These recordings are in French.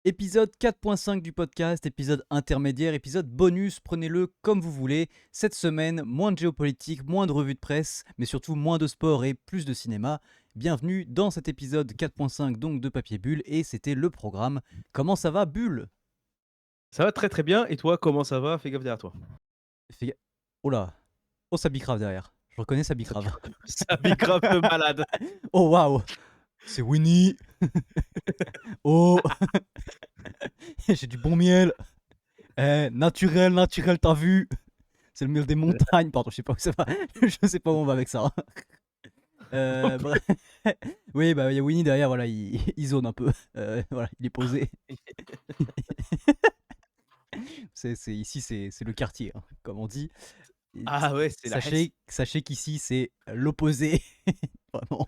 Épisode 4.5 du podcast, épisode intermédiaire, épisode bonus, prenez-le comme vous voulez. Cette semaine, moins de géopolitique, moins de revues de presse, mais surtout moins de sport et plus de cinéma. Bienvenue dans cet épisode 4.5 donc de Papier Bulle et c'était le programme. Comment ça va Bulle? Ça va très très bien. Et toi, comment ça va? Fais gaffe derrière toi. Fais- Oh là, oh ça bicrave derrière. Je reconnais ça Ça, bicrave. ça grave de malade. Oh waouh, c'est Winnie. Oh, j'ai du bon miel. Naturel, naturel, t'as vu? C'est le miel des montagnes. Pardon, je sais pas où ça va. Je sais pas où on va avec ça. Bref. Oui, bah il y a Winnie derrière, voilà, il zone un peu. Voilà, il est posé. Ici, c'est le quartier, hein, comme on dit. Et Ah ouais, c'est la Hesse. sachez qu'ici, c'est l'opposé, vraiment,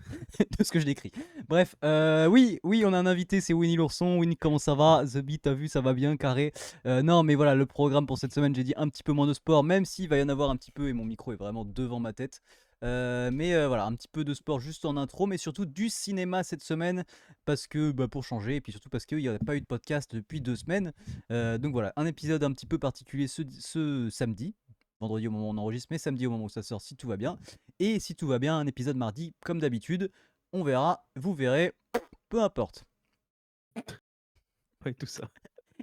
de ce que je décris. Bref, oui, on a un invité, c'est Winnie l'ourson. Winnie, comment ça va? The Beat, t'as vu, ça va bien, carré. Non, mais voilà, le programme pour cette semaine, j'ai dit un petit peu moins de sport, même s'il va y en avoir un petit peu, et mon micro est vraiment devant ma tête. Mais voilà, un petit peu de sport juste en intro, mais surtout du cinéma cette semaine, parce que, bah, pour changer, et puis surtout parce qu'il n'y a pas eu de podcast depuis 2 semaines. Donc voilà, un épisode un petit peu particulier ce samedi, vendredi au moment où on enregistre, mais samedi au moment où ça sort si tout va bien. Et si tout va bien, un épisode mardi comme d'habitude. On verra, vous verrez, peu importe. Ouais, tout ça.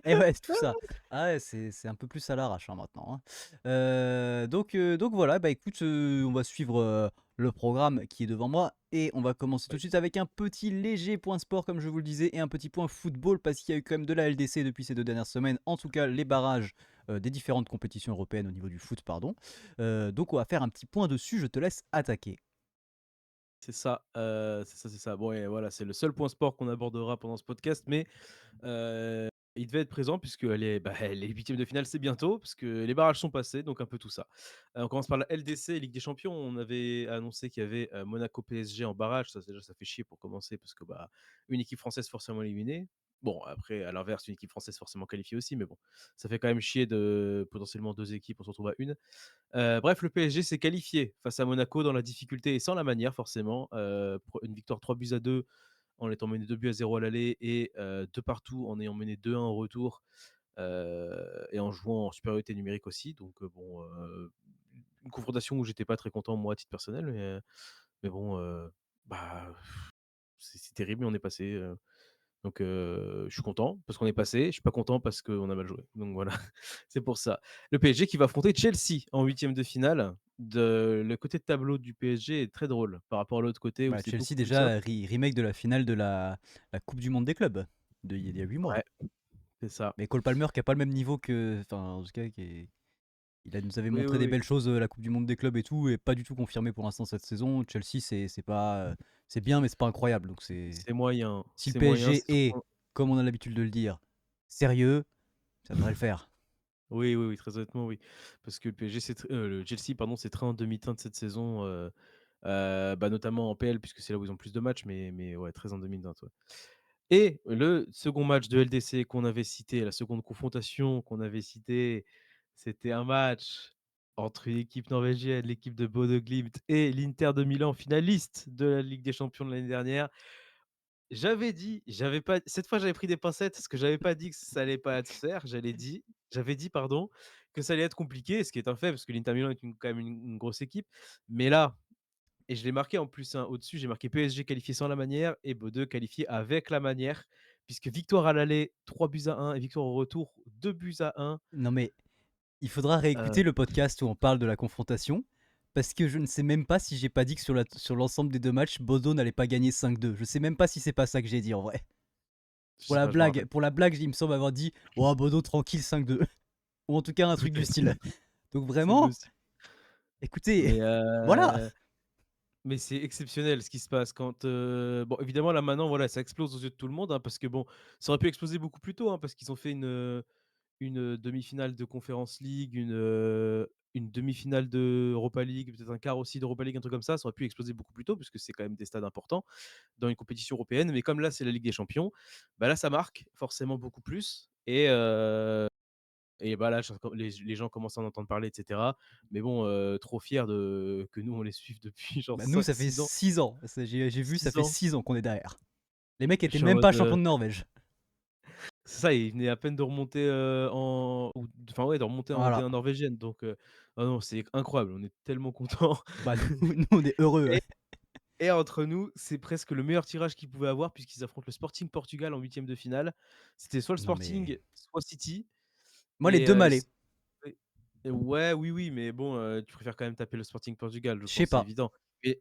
Et ouais, c'est tout ça. Ah ouais, c'est un peu plus à l'arrache hein, maintenant, hein. Donc voilà, bah écoute, on va suivre le programme qui est devant moi et on va commencer tout de suite avec un petit léger point sport comme je vous le disais et un petit point football parce qu'il y a eu quand même de la LDC depuis ces 2 dernières semaines, en tout cas les barrages des différentes compétitions européennes au niveau du foot, pardon. Donc on va faire un petit point dessus, je te laisse attaquer. C'est ça, c'est ça, c'est ça. Bon, et voilà, c'est le seul point sport qu'on abordera pendant ce podcast, mais il devait être présent puisque les huitièmes de finale, c'est bientôt, parce que les barrages sont passés, donc un peu tout ça. On commence par la LDC, Ligue des Champions. On avait annoncé qu'il y avait Monaco-PSG en barrage. Ça, déjà, ça fait chier pour commencer, parce que une équipe française forcément éliminée. Bon, après, à l'inverse, une équipe française forcément qualifiée aussi, mais bon, ça fait quand même chier de potentiellement deux équipes, on se retrouve à une. Bref, le PSG s'est qualifié face à Monaco dans la difficulté et sans la manière forcément. Une victoire 3-2 en étant mené 2-0 à l'aller et 2 partout en ayant mené 2-1 au retour, et en jouant en supériorité numérique aussi. Donc une confrontation où j'étais pas très content moi à titre personnel, mais bon, bah, c'est terrible, mais on est passé, donc je suis content parce qu'on est passé, je suis pas content parce qu'on a mal joué. Donc voilà, c'est pour ça. Le PSG qui va affronter Chelsea en huitième de finale. Le côté de tableau du PSG est très drôle par rapport à l'autre côté où Bah, c'est Chelsea beaucoup plus soft. déjà, remake de la finale de la Coupe du Monde des clubs, il y a 8 mois. Ouais, c'est ça. Mais Cole Palmer qui a pas le même niveau que. Enfin, en tout cas, nous avait Oui, montré oui, des oui. belles choses la Coupe du Monde des clubs et tout, et pas du tout confirmé pour l'instant cette saison. Chelsea, c'est pas. C'est bien, mais c'est pas incroyable. Donc c'est. C'est moyen, Si le c'est PSG est, surtout comme on a l'habitude de le dire, sérieux, ça devrait le faire. oui, oui, oui, très honnêtement, oui. Parce que le PSG, le Chelsea, pardon, c'est très en demi-teinte cette saison, notamment en PL puisque c'est là où ils ont plus de matchs, mais ouais, très en demi-teinte, ouais. Et le second match de LDC qu'on avait cité, la seconde confrontation qu'on avait citée, c'était un match entre une équipe norvégienne, l'équipe de Bodø Glimt et l'Inter de Milan, finaliste de la Ligue des champions de l'année dernière. J'avais pas cette fois, j'avais pris des pincettes parce que j'avais pas dit que ça allait pas se faire. J'avais dit, pardon, que ça allait être compliqué, ce qui est un fait parce que l'Inter Milan est quand même une grosse équipe. Mais là, et je l'ai marqué en plus, hein, au-dessus, j'ai marqué PSG qualifié sans la manière et Bodø qualifié avec la manière, puisque victoire à l'aller 3-1 et victoire au retour 2-1. Non mais il faudra Heu, réécouter le podcast où on parle de la confrontation. Parce que je ne sais même pas si j'ai pas dit que sur l'ensemble des 2 matchs, Bodo n'allait pas gagner 5-2. Je sais même pas si c'est pas ça que j'ai dit en vrai. je sais pas, je me rappelle Pour la blague, il me semble avoir dit oh, Bodo tranquille 5-2. Ou en tout cas un truc du peut-être, style. Donc c'est vraiment, possible. écoutez, Mais voilà. mais c'est exceptionnel ce qui se passe quand, bon évidemment là maintenant voilà, ça explose aux yeux de tout le monde, hein, parce que bon, ça aurait pu exploser beaucoup plus tôt, hein, parce qu'ils ont fait une demi-finale de Conference League, une demi-finale de Europa League, peut-être un quart aussi d'Europa League, un truc comme ça aurait pu exploser beaucoup plus tôt puisque c'est quand même des stades importants dans une compétition européenne. Mais comme là, c'est la Ligue des Champions, bah là, ça marque forcément beaucoup plus. Et bah là, les gens commencent à en entendre parler, etc. Mais bon, trop fier que nous, on les suive depuis genre Bah, nous, ça cinq fait six ans. 6 ans. J'ai vu, ça 6 fait ans. 6 ans qu'on est derrière. Les mecs Je étaient suis en même pas mode, champions de Norvège. c'est ça, il venait à peine de remonter, enfin ouais, de remonter en Voilà. D1 norvégienne donc ah non, c'est incroyable, on est tellement contents Bah, nous on est heureux, et ouais. et entre nous, c'est presque le meilleur tirage qu'ils pouvaient avoir puisqu'ils affrontent le Sporting Portugal en huitième de finale. C'était soit le Non mais Sporting, soit City moi les et 2 m'allaient. c et ouais, oui, oui, mais bon, tu préfères quand même taper le Sporting Portugal, je Je sais pense, c'est pas. évident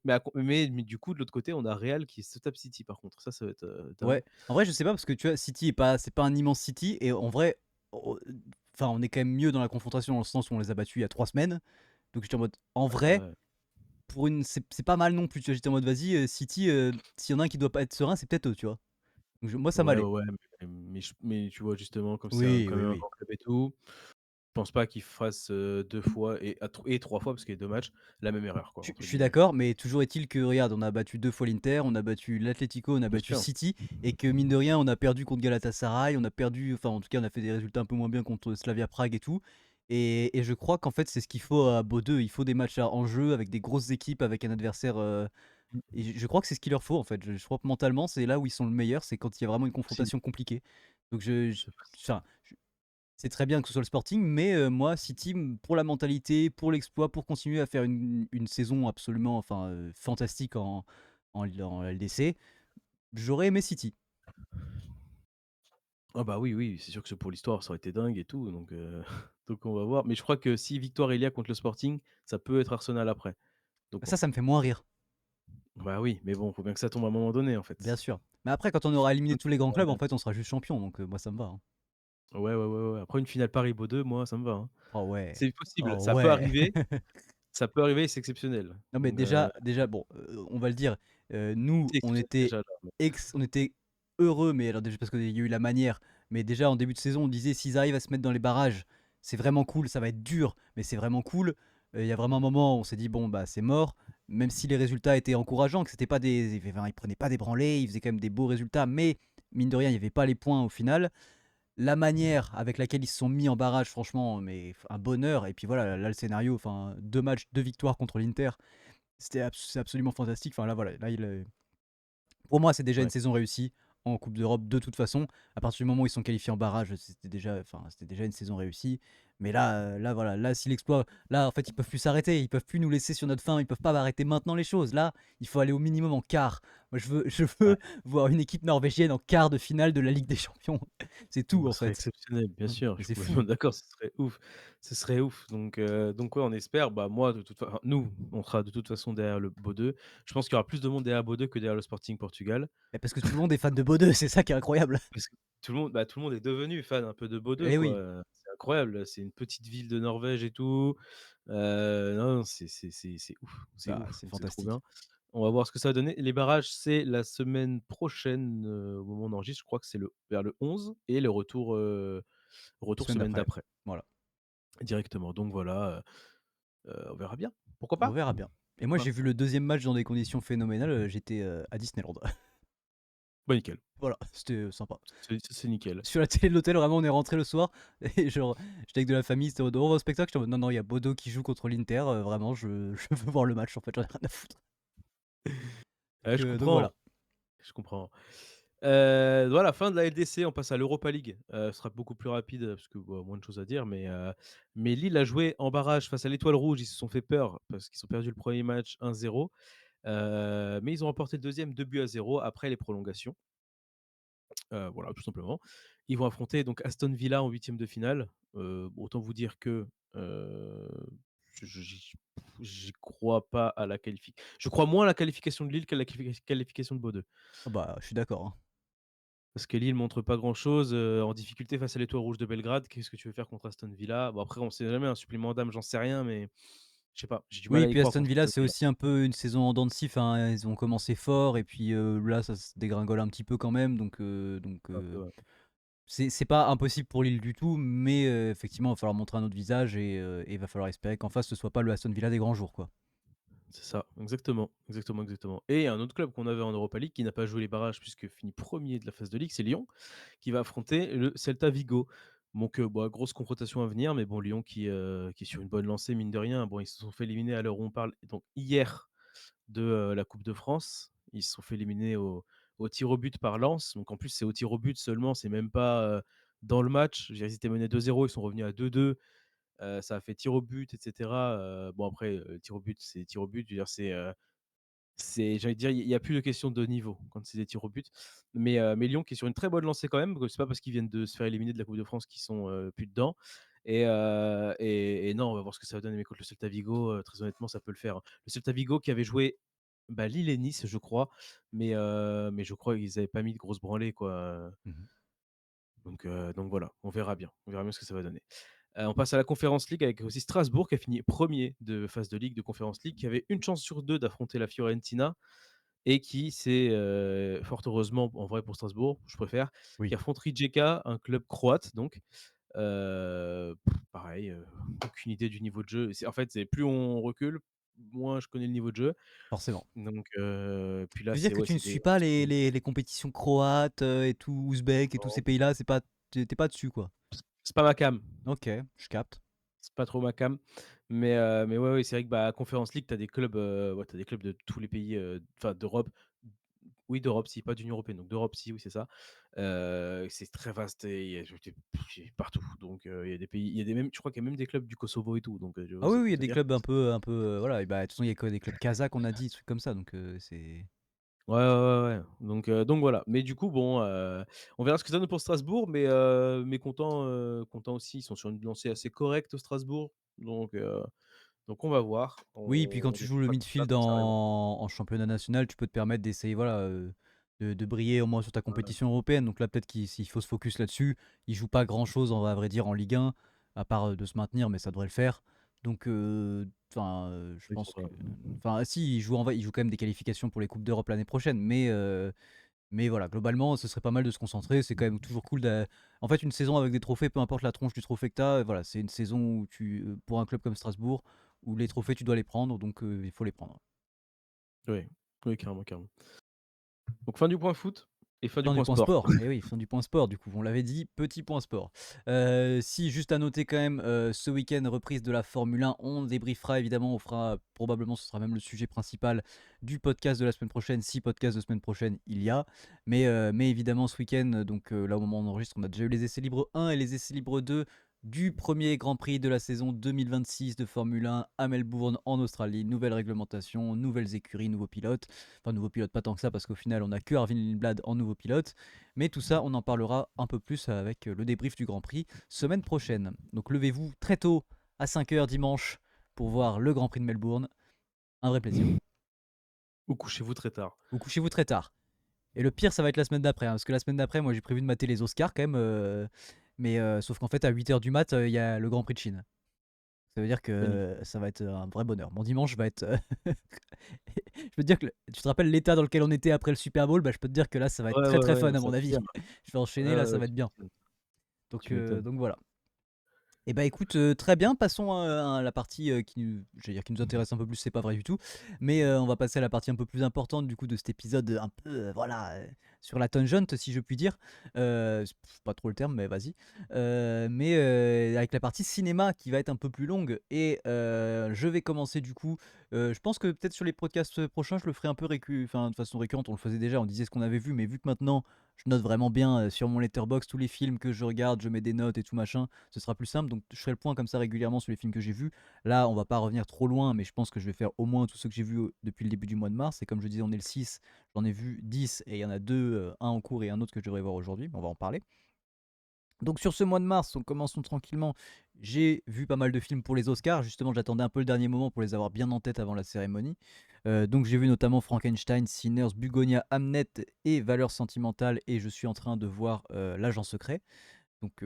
mais à con mais du coup, de l'autre côté, on a Real qui se tape City par contre, ça va être, dingue. Ouais. En vrai, je sais pas parce que tu vois, City est pas c'est pas un immense City et en vrai, o enfin, on est quand même mieux dans la confrontation dans le sens où on les a battus il y a 3 semaines. Donc j'étais en mode en Ouais, bah, vrai, ouais. pour une c'est pas mal non plus, tu vois? J'étais en mode vas-y, City, s'il y en a un qui doit pas être serein, c'est peut-être eux, tu vois? Donc moi ça Ouais, ouais, m'allait. ouais, mais tu vois, justement, comme c'est Oui, quand oui, même un oui. grand club et tout, je pense pas qu'ils fassent, 2 fois et 3 fois, parce qu'il y a 2 matchs, la même erreur quoi, Je entre suis guillemets. d'accord, mais toujours est-il que regarde, on a battu 2 fois l'Inter, on a battu l'Atlético, on a Bien battu sûr. City et que mine de rien, on a perdu contre Galatasaray, on a perdu enfin en tout cas, on a fait des résultats un peu moins bien contre Slavia Prague et tout et je crois qu'en fait, c'est ce qu'il faut à Bodø. Il faut des matchs à enjeu avec des grosses équipes, avec un adversaire, Mmh. et je crois que c'est ce qu'il leur faut en fait. Je crois que mentalement, c'est là où ils sont le meilleur, c'est quand il y a vraiment une Possible, confrontation compliquée. Donc c'est possible. enfin, c'est très bien que ce soit le Sporting, mais moi, City, pour la mentalité, pour l'exploit, pour continuer à faire une saison absolument enfin, fantastique en LDC, j'aurais aimé City. Ah bah, oui, oui, c'est sûr que pour l'histoire, ça aurait été dingue et tout, donc donc on va voir, mais je crois que si victoire il y a contre le Sporting, ça peut être Arsenal après, donc bon. Ça me fait moins rire, Bah, oui, mais bon, faut bien que ça tombe à un moment donné, en bien fait. sûr. Mais après, quand on aura éliminé Donc tous les grands clubs, en fait, on sera juste champion, donc moi, ça me va, hein. ouais, ouais, ouais, ouais, après une finale Paris-Bordeaux, moi, ça me va, hein. Oh ouais, C'est possible, oh ça peut ouais. arriver. Ça peut arriver, c'est exceptionnel. Non, mais Donc déjà, bon, on va le dire, nous, c'est exceptionnel déjà là, mais on était heureux, mais alors déjà parce qu'il y a eu la manière, mais déjà en début de saison, on disait: «S'ils arrivent à se mettre dans les barrages, c'est vraiment cool, ça va être dur, mais c'est vraiment cool». Il y a vraiment un moment où on s'est dit: «Bon, bah, c'est mort», même si les résultats étaient encourageants, que c'était pas des enfin, ils prenaient pas des branlées, ils faisaient quand même des beaux résultats, mais mine de rien, il y avait pas les points au final. La manière avec laquelle ils se sont mis en barrage, franchement, mais un bonheur et puis voilà, là, le scénario, enfin 2 matchs, 2 victoires contre l'Inter. C'est absolument fantastique. Enfin là, voilà, là, pour moi, c'est déjà une ouais. saison réussie en Coupe d'Europe de toute façon. À partir du moment où ils sont qualifiés en barrage, c'était déjà une saison réussie. Mais là, là voilà, là si l'exploit, là en fait ils peuvent plus s'arrêter, ils peuvent plus nous laisser sur notre faim, ils peuvent pas arrêter maintenant les choses. Là, il faut aller au minimum en quart. Moi, je Ouais. veux voir une équipe norvégienne en quart de finale de la Ligue des Champions. C'est tout Ce en serait fait. exceptionnel, bien sûr, je Mais suis c'est complètement fou. d'accord, ce serait ouf. Ce serait ouf, donc ouais, on espère. Bah, moi, de toute fa enfin, nous, on sera de toute façon derrière le Bodø. Je pense qu'il y aura plus de monde derrière Bodø que derrière le Sporting Portugal. Mais parce que tout le monde est fan de Bodø, c'est ça qui est incroyable. Parce que tout le monde est devenu fan un peu de Bodø, Eh quoi, oui, c'est incroyable, c'est une petite ville de Norvège et tout. Non, non, c'est ouf, c'est bah, ouf, c'est donc c'est trop fantastique. bien. On va voir ce que ça va donner. Les barrages, c'est la semaine prochaine, au moment où on enregistre, je crois que c'est vers le 11 et le retour Semaine semaine d'après. d'après, Voilà. directement. Donc voilà, on verra bien. Pourquoi On pas? verra bien. Et moi, Pourquoi j'ai pas? vu le deuxième match dans des conditions phénoménales, j'étais, à Disneyland. Bah, nickel, Voilà, c'était, sympa. c'est nickel. Sur la télé de l'hôtel, vraiment, on est rentré le soir et genre, j'étais avec de la famille, c'était en mode: «On va au spectacle?» J'étais en mode: «Non, non, il y a Bodo qui joue contre l'Inter, vraiment, je veux voir le match, en fait, j'en ai rien à foutre». Ouais, je Donc voilà. comprends, je comprends. Voilà, fin de la LDC, on passe à l'Europa League. Ce sera beaucoup plus rapide, parce que, bah, moins de choses à dire, mais Lille a joué en barrage face à l'Étoile Rouge. Ils se sont fait peur parce qu'ils ont perdu le premier match 1-0, mais ils ont remporté le deuxième 2-0 après les prolongations. Voilà, tout simplement. Ils vont affronter donc Aston Villa en huitième de finale. Autant vous dire que, heu, je j'y crois pas à la qualification. Je crois moins à la qualification de Lille qu'à la qualification de Bodø. Ah bah, je suis d'accord, hein. Parce que Lille montre pas grand-chose, en difficulté face à l'Étoile rouge de Belgrade. Qu'est-ce que tu veux faire contre Aston Villa? Bon, après on sait jamais, un supplément d'âme, j'en sais rien, mais je sais pas, j'ai du mal Oui, à y puis croire Aston contre Villa, Aston c'est Villa. aussi un peu une saison en dents de scie, enfin, ils ont commencé fort et puis, là, ça se dégringole un petit peu quand même, Un peu, ouais. c'est pas impossible pour Lille du tout, mais effectivement, il va falloir montrer un autre visage et il va falloir espérer qu'en face, ce soit pas le Aston Villa des grands jours, quoi. C'est ça, exactement, exactement, exactement. Et un autre club qu'on avait en Europa League qui n'a pas joué les barrages puisque fini premier de la phase de ligue, c'est Lyon, qui va affronter le Celta Vigo. Donc, bah, grosse confrontation à venir, mais bon, Lyon qui est sur une bonne lancée, mine de rien. Bon, ils se sont fait éliminer à l'heure où on parle, donc hier, de, la coupe de France. Ils se sont fait éliminer au tir au but par Lens. Donc en plus, c'est au tir au but seulement, c'est même pas, dans le match. Je veux dire, ils étaient menés 2-0, ils sont revenus à 2-2. Ça a fait tir au but, et cetera. Bon après, tir au but, c'est tir au but. Je veux dire, j'allais dire, il y a plus de question de niveau quand c'est des tirs au but. Mais Lyon qui est sur une très bonne lancée quand même. C'est pas parce qu'ils viennent de se faire éliminer de la Coupe de France qu'ils sont plus dedans. Et non, on va voir ce que ça va donner. Mais contre le Celta Vigo, très honnêtement, ça peut le faire, hein. Le Celta Vigo qui avait joué Lille et Nice, je crois. Mais je crois qu'ils n'avaient pas mis de grosses branlées, quoi. Mmh. Donc voilà, on verra bien. On verra bien ce que ça va donner. On passe à la Conference League avec aussi Strasbourg qui a fini premier de phase de Ligue de Conference League, qui avait une chance sur deux d'affronter la Fiorentina et qui s'est, fort heureusement, en vrai pour Strasbourg, je préfère, qui Oui, affronte Rijeka, un club croate donc. Pareil, aucune idée du niveau de jeu. En fait, c'est plus on recule, moins je connais le niveau de jeu. forcément. Donc puis là, Tu veux dire c'est que ouais, tu ne c'est des suis pas les compétitions croates, et tout, ouzbek et tous ces pays-là, c'est pas tu es pas dessus, quoi? c'est pas ma came. OK, je capte. C'est pas trop ma came. Mais ouais, ouais, c'est vrai que, Conference League, tu as des clubs, ouais, tu des clubs de tous les pays, enfin d'Europe. Oui, d'Europe, si, pas d'Union européenne, donc d'Europe, si, oui, c'est ça. C'est très vaste et il y a partout. Donc il y a des pays, il y a des même je crois qu'il y a même des clubs du Kosovo et tout, donc tu vois, Ah oui, c'est oui, il y pour a te des dire. clubs un peu, voilà et bah, de toute façon, il y a que des clubs kazakhs, on a dit, des trucs comme ça, donc c'est Ouais, ouais, ouais, ouais. Donc voilà. Mais du coup, bon, on verra ce que ça donne pour Strasbourg, mais content aussi. Ils sont sur une lancée assez correcte, Strasbourg, donc on va voir. oui, puis quand On tu joues le débriefera tout ça midfield quand ça arrivera. en championnat national, tu peux te permettre d'essayer, voilà, de briller au moins sur ta Ouais, compétition européenne, donc là, peut-être qu'il s'il faut se focus là-dessus. Ils jouent pas grand-chose, à vrai dire, en Ligue 1, à part, de se maintenir, mais ça devrait le faire. Donc enfin, je oui, pense que faudra. enfin, si, ils jouent quand même des qualifications pour les coupes d'Europe l'année prochaine, mais voilà, globalement, ce serait pas mal de se concentrer. C'est quand même toujours cool en fait, une saison avec des trophées, peu importe la tronche du trophée que tu as, voilà, c'est une saison où pour un club comme Strasbourg, où les trophées, tu dois les prendre, donc il faut les prendre. Oui, oui, carrément, carrément. Donc fin du point foot et fin du Fin du point point sport. sport, et oui, fin du point sport, du coup, on l'avait dit, petit point sport. Si, juste à noter quand même, ce week-end, reprise de la Formule 1, on débriefera évidemment, on fera probablement, ce sera même le sujet principal du podcast de la semaine prochaine, si podcast de semaine prochaine il y a. Mais évidemment, ce week-end, donc là au moment où on enregistre, on a déjà eu les essais libres 1 et les essais libres 2 du premier Grand Prix de la saison 2026 de Formule 1 à Melbourne en Australie. Nouvelle réglementation, nouvelles écuries, nouveaux pilotes. Enfin, nouveau pilote, pas tant que ça, parce qu'au final, on a que Arvin Lindblad en nouveau pilote. Mais tout ça, on en parlera un peu plus avec le débrief du Grand Prix semaine prochaine. Donc levez-vous très tôt, à 5h dimanche, pour voir le Grand Prix de Melbourne. Un vrai plaisir. Ou couchez-vous très tard. Ou couchez-vous très tard. Et le pire, ça va être la semaine d'après, hein, parce que la semaine d'après, moi, j'ai prévu de mater les Oscars quand même. Mais sauf qu'en fait, à 8h du mat, il y a le Grand Prix de Chine. Ça veut dire Magnifique. que ça va être un vrai bonheur. Mon dimanche va être. Je peux te dire que tu te rappelles l'état dans lequel on était après le Super Bowl, bah, je peux te dire que là, ça va être Ouais, très ouais, très ouais, fun non, à ça mon va être avis. bien. Je vais Ouais, enchaîner, là, ouais, ça ouais, va être bien. tu m'étonnes. Donc voilà. Et bah écoute, très bien, passons à la partie j'allais dire qui nous intéresse un peu plus, c'est pas vrai du tout. Mais on va passer à la partie un peu plus importante du coup de cet épisode un peu, voilà, sur la tangente si je puis dire. C'est pas trop le terme, mais vas-y. Mais avec la partie cinéma qui va être un peu plus longue. Et je vais commencer du coup. Je pense que peut-être sur les podcasts prochains, je le ferai un peu enfin, de façon récurrente. On le faisait déjà, on disait ce qu'on avait vu, mais vu que maintenant je note vraiment bien sur mon letterbox tous les films que je regarde, je mets des notes et tout machin, ce sera plus simple. Donc je ferai le point comme ça régulièrement sur les films que j'ai vus. Là, on va pas revenir trop loin, mais je pense que je vais faire au moins tous ceux que j'ai vus depuis le début du mois de mars. Et comme je disais, on est le 6, j'en ai vu 10 et il y en a deux, un en cours et un autre que je devrais voir aujourd'hui. On va en parler. Donc sur ce mois de mars, on commençons tranquillement. J'ai vu pas mal de films pour les Oscars. Justement, j'attendais un peu le dernier moment pour les avoir bien en tête avant la cérémonie. Donc j'ai vu notamment Frankenstein, Sinners, Bugonia, Hamnet et Valeurs sentimentales. Et je suis en train de voir L'Agent secret. Donc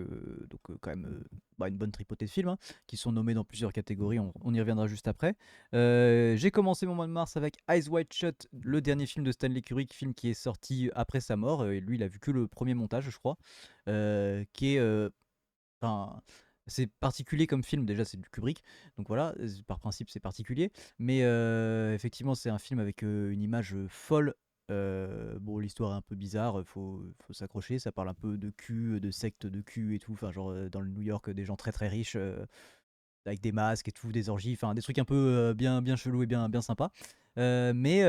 quand même une bonne tripotée de films hein, qui sont nommés dans plusieurs catégories, on y reviendra juste après. J'ai commencé mon mois de mars avec Eyes Wide Shut, le dernier film de Stanley Kubrick, film qui est sorti après sa mort, et lui il a vu que le premier montage je crois, qui est... Enfin, c'est particulier comme film, déjà c'est du Kubrick, donc voilà, par principe c'est particulier, mais effectivement c'est un film avec une image folle. Bon, l'histoire est un peu bizarre, faut s'accrocher, ça parle un peu de cul, de secte de cul et tout, enfin genre dans le New York des gens très très riches. avec des masques et tout, des orgies, enfin des trucs un peu bien, bien chelous et bien, bien sympas. Mais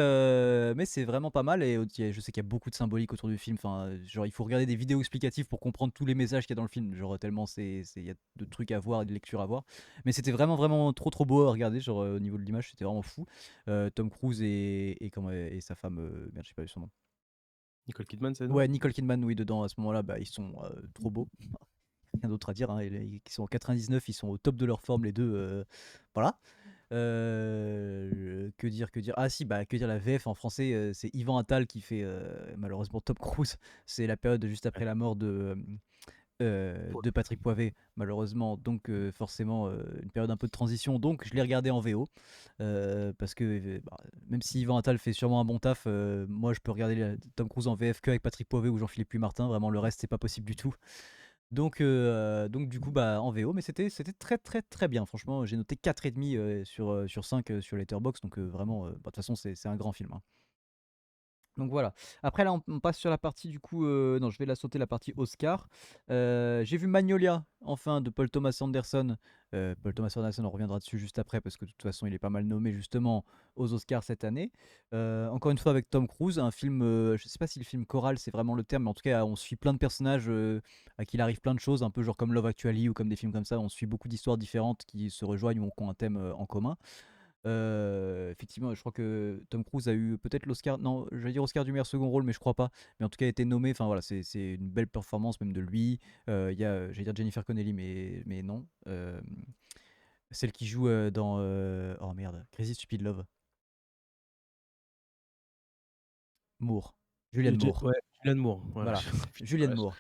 c'est vraiment pas mal et je sais qu'il y a beaucoup de symbolique autour du film. Enfin, genre, il faut regarder des vidéos explicatives pour comprendre tous les messages qu'il y a dans le film. Genre, tellement il y a de trucs à voir et de lectures à voir. Mais c'était vraiment, vraiment trop, trop beau à regarder. Genre, au niveau de l'image, c'était vraiment fou. Tom Cruise et sa femme, merde, je sais pas son nom. Nicole Kidman, c'est non? Ouais, Nicole Kidman, oui, dedans à ce moment-là, bah, ils sont trop beaux. Rien d'autre à dire, hein. Ils sont en 99, ils sont au top de leur forme, les deux. Voilà. Que dire, que dire? Ah si, bah que dire, la VF en français, c'est Yvan Attal qui fait malheureusement Tom Cruise. C'est la période juste après Ouais. la mort de Patrick Poivet, malheureusement. Donc forcément, une période un peu de transition. Donc je l'ai regardé en VO. Parce que bah, même si Yvan Attal fait sûrement un bon taf, moi je peux regarder Tom Cruise en VF que avec Patrick Poivet ou Jean-Philippe Martin. Vraiment, le reste, c'est pas possible du tout. Donc du coup, bah, en VO, mais c'était très très très bien. Franchement, j'ai noté 4,5 sur 5 sur Letterboxd, donc vraiment, bah, de toute façon, c'est un grand film, hein. Donc voilà. Après là, on passe sur la partie du coup. Non, je vais la sauter, la partie Oscar. J'ai vu Magnolia, enfin, de Paul Thomas Anderson. Paul Thomas Anderson, on reviendra dessus juste après parce que de toute façon, il est pas mal nommé justement aux Oscars cette année. Encore une fois avec Tom Cruise, un film. Je sais pas si le film choral c'est vraiment le terme, mais en tout cas, on suit plein de personnages à qui il arrive plein de choses, un peu genre comme Love Actually ou comme des films comme ça. On suit beaucoup d'histoires différentes qui se rejoignent ou qui ont un thème en commun. Effectivement, je crois que Tom Cruise a eu peut-être l'Oscar, non, je vais dire Oscar du meilleur second rôle, mais je crois pas. Mais en tout cas, a été nommé. Enfin voilà, c'est une belle performance même de lui. Il y a, j'allais dire Jennifer Connelly, mais non. Celle qui joue dans oh merde, Crazy Stupid Love. Moore, Julianne Moore. Ouais, Julianne Moore. Voilà. Voilà, Putain, Julianne ouais, Moore,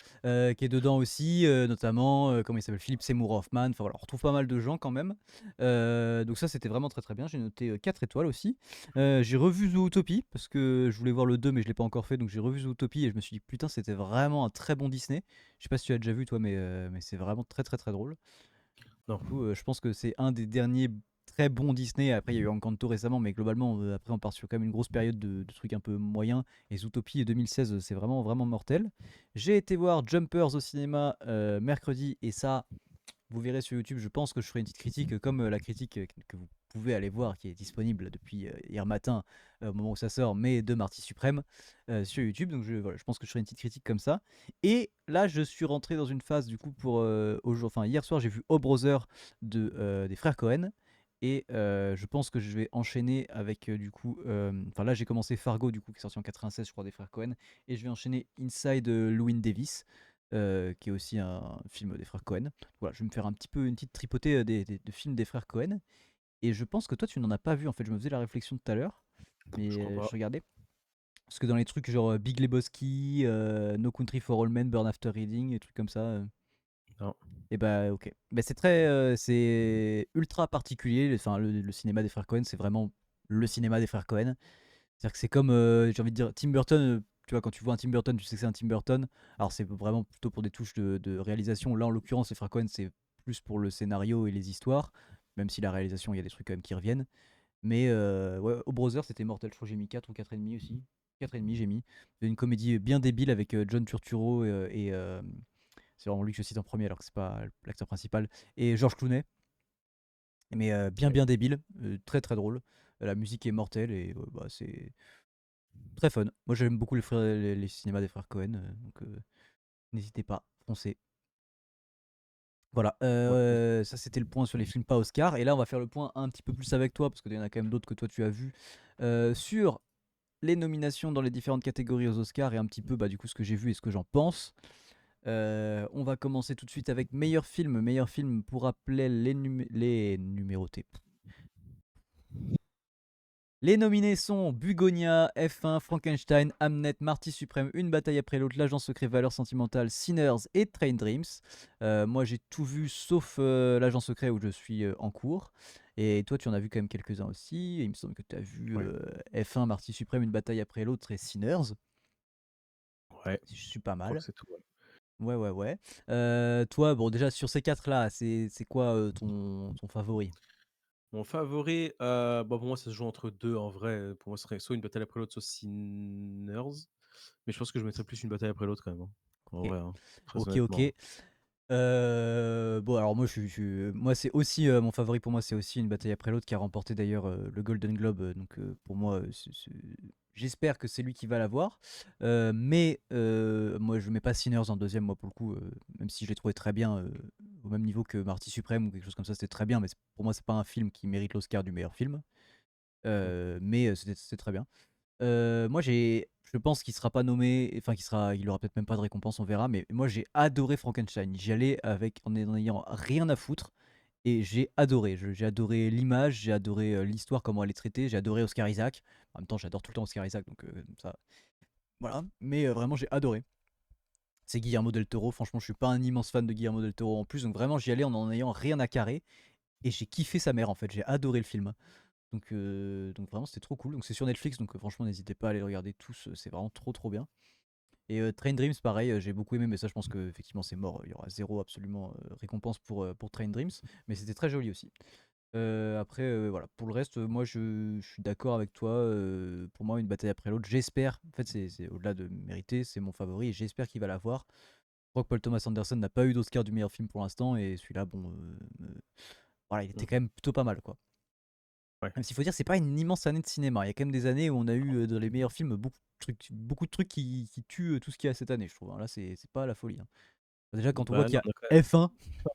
qui est dedans aussi, notamment, comment il s'appelle? Philip Seymour Hoffman. Enfin voilà, on retrouve pas mal de gens quand même. Donc ça, c'était vraiment très très bien. J'ai noté 4 étoiles aussi. J'ai revu Zootopie parce que je voulais voir le 2, mais je l'ai pas encore fait. Donc j'ai revu Zootopie et je me suis dit, putain, c'était vraiment un très bon Disney. Je sais pas si tu as déjà vu toi, mais c'est vraiment très très très drôle. non. Du coup, je pense que c'est un des derniers très bons Disney. Après, il y a eu Encanto récemment, mais globalement, après, on part sur quand même une grosse période de trucs un peu moyens. Et Zootopie 2016, c'est vraiment, vraiment mortel. J'ai été voir Jumpers au cinéma mercredi, et ça, vous verrez sur YouTube. Je pense que je ferai une petite critique, comme la critique que vous pouvez aller voir, qui est disponible depuis hier matin, au moment où ça sort, mais de Marty Suprême sur YouTube. Donc voilà, je pense que je ferai une petite critique comme ça. Et là, je suis rentré dans une phase du coup pour enfin hier soir, j'ai vu O Brother des frères Cohen. Et je pense que je vais enchaîner avec du coup. Enfin là, j'ai commencé Fargo du coup qui est sorti en 96, je crois, des frères Cohen. Et je vais enchaîner Inside Llewyn Davis, qui est aussi un film des frères Cohen. Voilà, je vais me faire un petit peu une petite tripotée de films des frères Cohen. Et je pense que toi, tu n'en as pas vu. En fait, je me faisais la réflexion tout à l'heure, Je mais crois je pas. regardais. Parce que dans les trucs genre Big Lebowski, No Country for All Men, Burn After Reading, et trucs comme ça. Non. Et bah ok. Bah, c'est ultra particulier. Enfin, le cinéma des frères Cohen, c'est vraiment le cinéma des frères Cohen. C'est-à-dire que c'est comme, j'ai envie de dire, Tim Burton. Tu vois, quand tu vois un Tim Burton, tu sais que c'est un Tim Burton. Alors c'est vraiment plutôt pour des touches de réalisation. Là, en l'occurrence, les frères Cohen, c'est plus pour le scénario et les histoires. Même si la réalisation, il y a des trucs quand même qui reviennent. Mais ouais, au Brother, c'était mortel. Je crois que j'ai mis 4 ou 4,5 aussi. 4,5 j'ai mis. C'est une comédie bien débile avec John Turturro et c'est vraiment lui que je cite en premier alors que c'est pas l'acteur principal. Et George Clooney. Mais bien Ok. bien débile. Très très drôle. La musique est mortelle et bah, c'est très fun. Moi j'aime beaucoup les cinémas des frères Cohen. Donc n'hésitez pas, foncez. Voilà, Ouais. ça c'était le point sur les films pas Oscar. Et là on va faire le point un petit peu plus avec toi, parce qu'il y en a quand même d'autres que toi tu as vu, sur les nominations dans les différentes catégories aux Oscars et un petit peu bah, du coup ce que j'ai vu et ce que j'en pense. On va commencer tout de suite avec meilleur film. Meilleur film pour rappeler les numérotés. Les nominés sont Bugonia, F1, Frankenstein, Hamnet, Marty Suprême, Une bataille après l'autre, L'agent secret, Valeurs sentimentales, Sinners et Train Dreams. Moi j'ai tout vu sauf L'agent secret où je suis en cours. Et toi tu en as vu quand même quelques-uns aussi. Il me semble que tu as vu Ouais. F1, Marty Suprême, Une bataille après l'autre et Sinners. Ouais. Je suis pas Je crois mal. que c'est tout. Ouais. Ouais, ouais, ouais. Toi, bon, déjà sur ces quatre-là, c'est quoi ton favori? Mon favori, bah, pour moi, ça se joue entre deux en vrai. Pour moi, ce serait soit Une bataille après l'autre, soit Sinners. Mais je pense que je mettrais plus Une bataille après l'autre quand même, hein. En Ok, vrai, hein. Très ok, ok. honnêtement. Bon alors moi moi c'est aussi, mon favori pour moi c'est aussi Une bataille après l'autre qui a remporté d'ailleurs, le Golden Globe, donc pour moi, j'espère que c'est lui qui va l'avoir. Mais moi je mets pas Sinners en deuxième moi pour le coup, même si je l'ai trouvé très bien, au même niveau que Marty Suprême ou quelque chose comme ça, c'était très bien, mais pour moi c'est pas un film qui mérite l'Oscar du meilleur film. Mmh. Mais c'était très bien. Moi, je pense qu'il sera pas nommé, enfin il aura peut-être même pas de récompense, on verra. Mais moi, j'ai adoré Frankenstein. J'y allais avec en ayant rien à foutre et j'ai adoré. J'ai adoré l'image, j'ai adoré l'histoire, comment elle est traitée, j'ai adoré Oscar Isaac. En même temps, j'adore tout le temps Oscar Isaac, donc ça, voilà. Mais vraiment, j'ai adoré. C'est Guillermo del Toro. Franchement, je suis pas un immense fan de Guillermo del Toro en plus, donc vraiment, j'y allais en ayant rien à carrer et j'ai kiffé sa mère en fait. J'ai adoré le film. Donc vraiment c'était trop cool. Donc c'est sur Netflix, donc franchement n'hésitez pas à aller le regarder tous, c'est vraiment trop trop bien. Et Train Dreams pareil, j'ai beaucoup aimé, mais ça je pense que effectivement c'est mort, il y aura zéro absolument récompense pour Train Dreams, mais c'était très joli aussi. Après voilà, pour le reste, moi je suis d'accord avec toi, pour moi Une bataille après l'autre, j'espère, en fait c'est au-delà de mériter, c'est mon favori et j'espère qu'il va l'avoir. Je crois que Paul Thomas Anderson n'a pas eu d'Oscar du meilleur film pour l'instant et celui-là bon, voilà il était Mmh. quand même plutôt pas mal quoi. Ouais. Même s'il faut dire, c'est pas une immense année de cinéma. Il y a quand même des années où on a eu dans les meilleurs films beaucoup de trucs qui tuent tout ce qu'il y a cette année, je trouve, hein. Là, c'est pas la folie, hein. Déjà, quand on voit Bah, qu'il là, y on a quand a F1,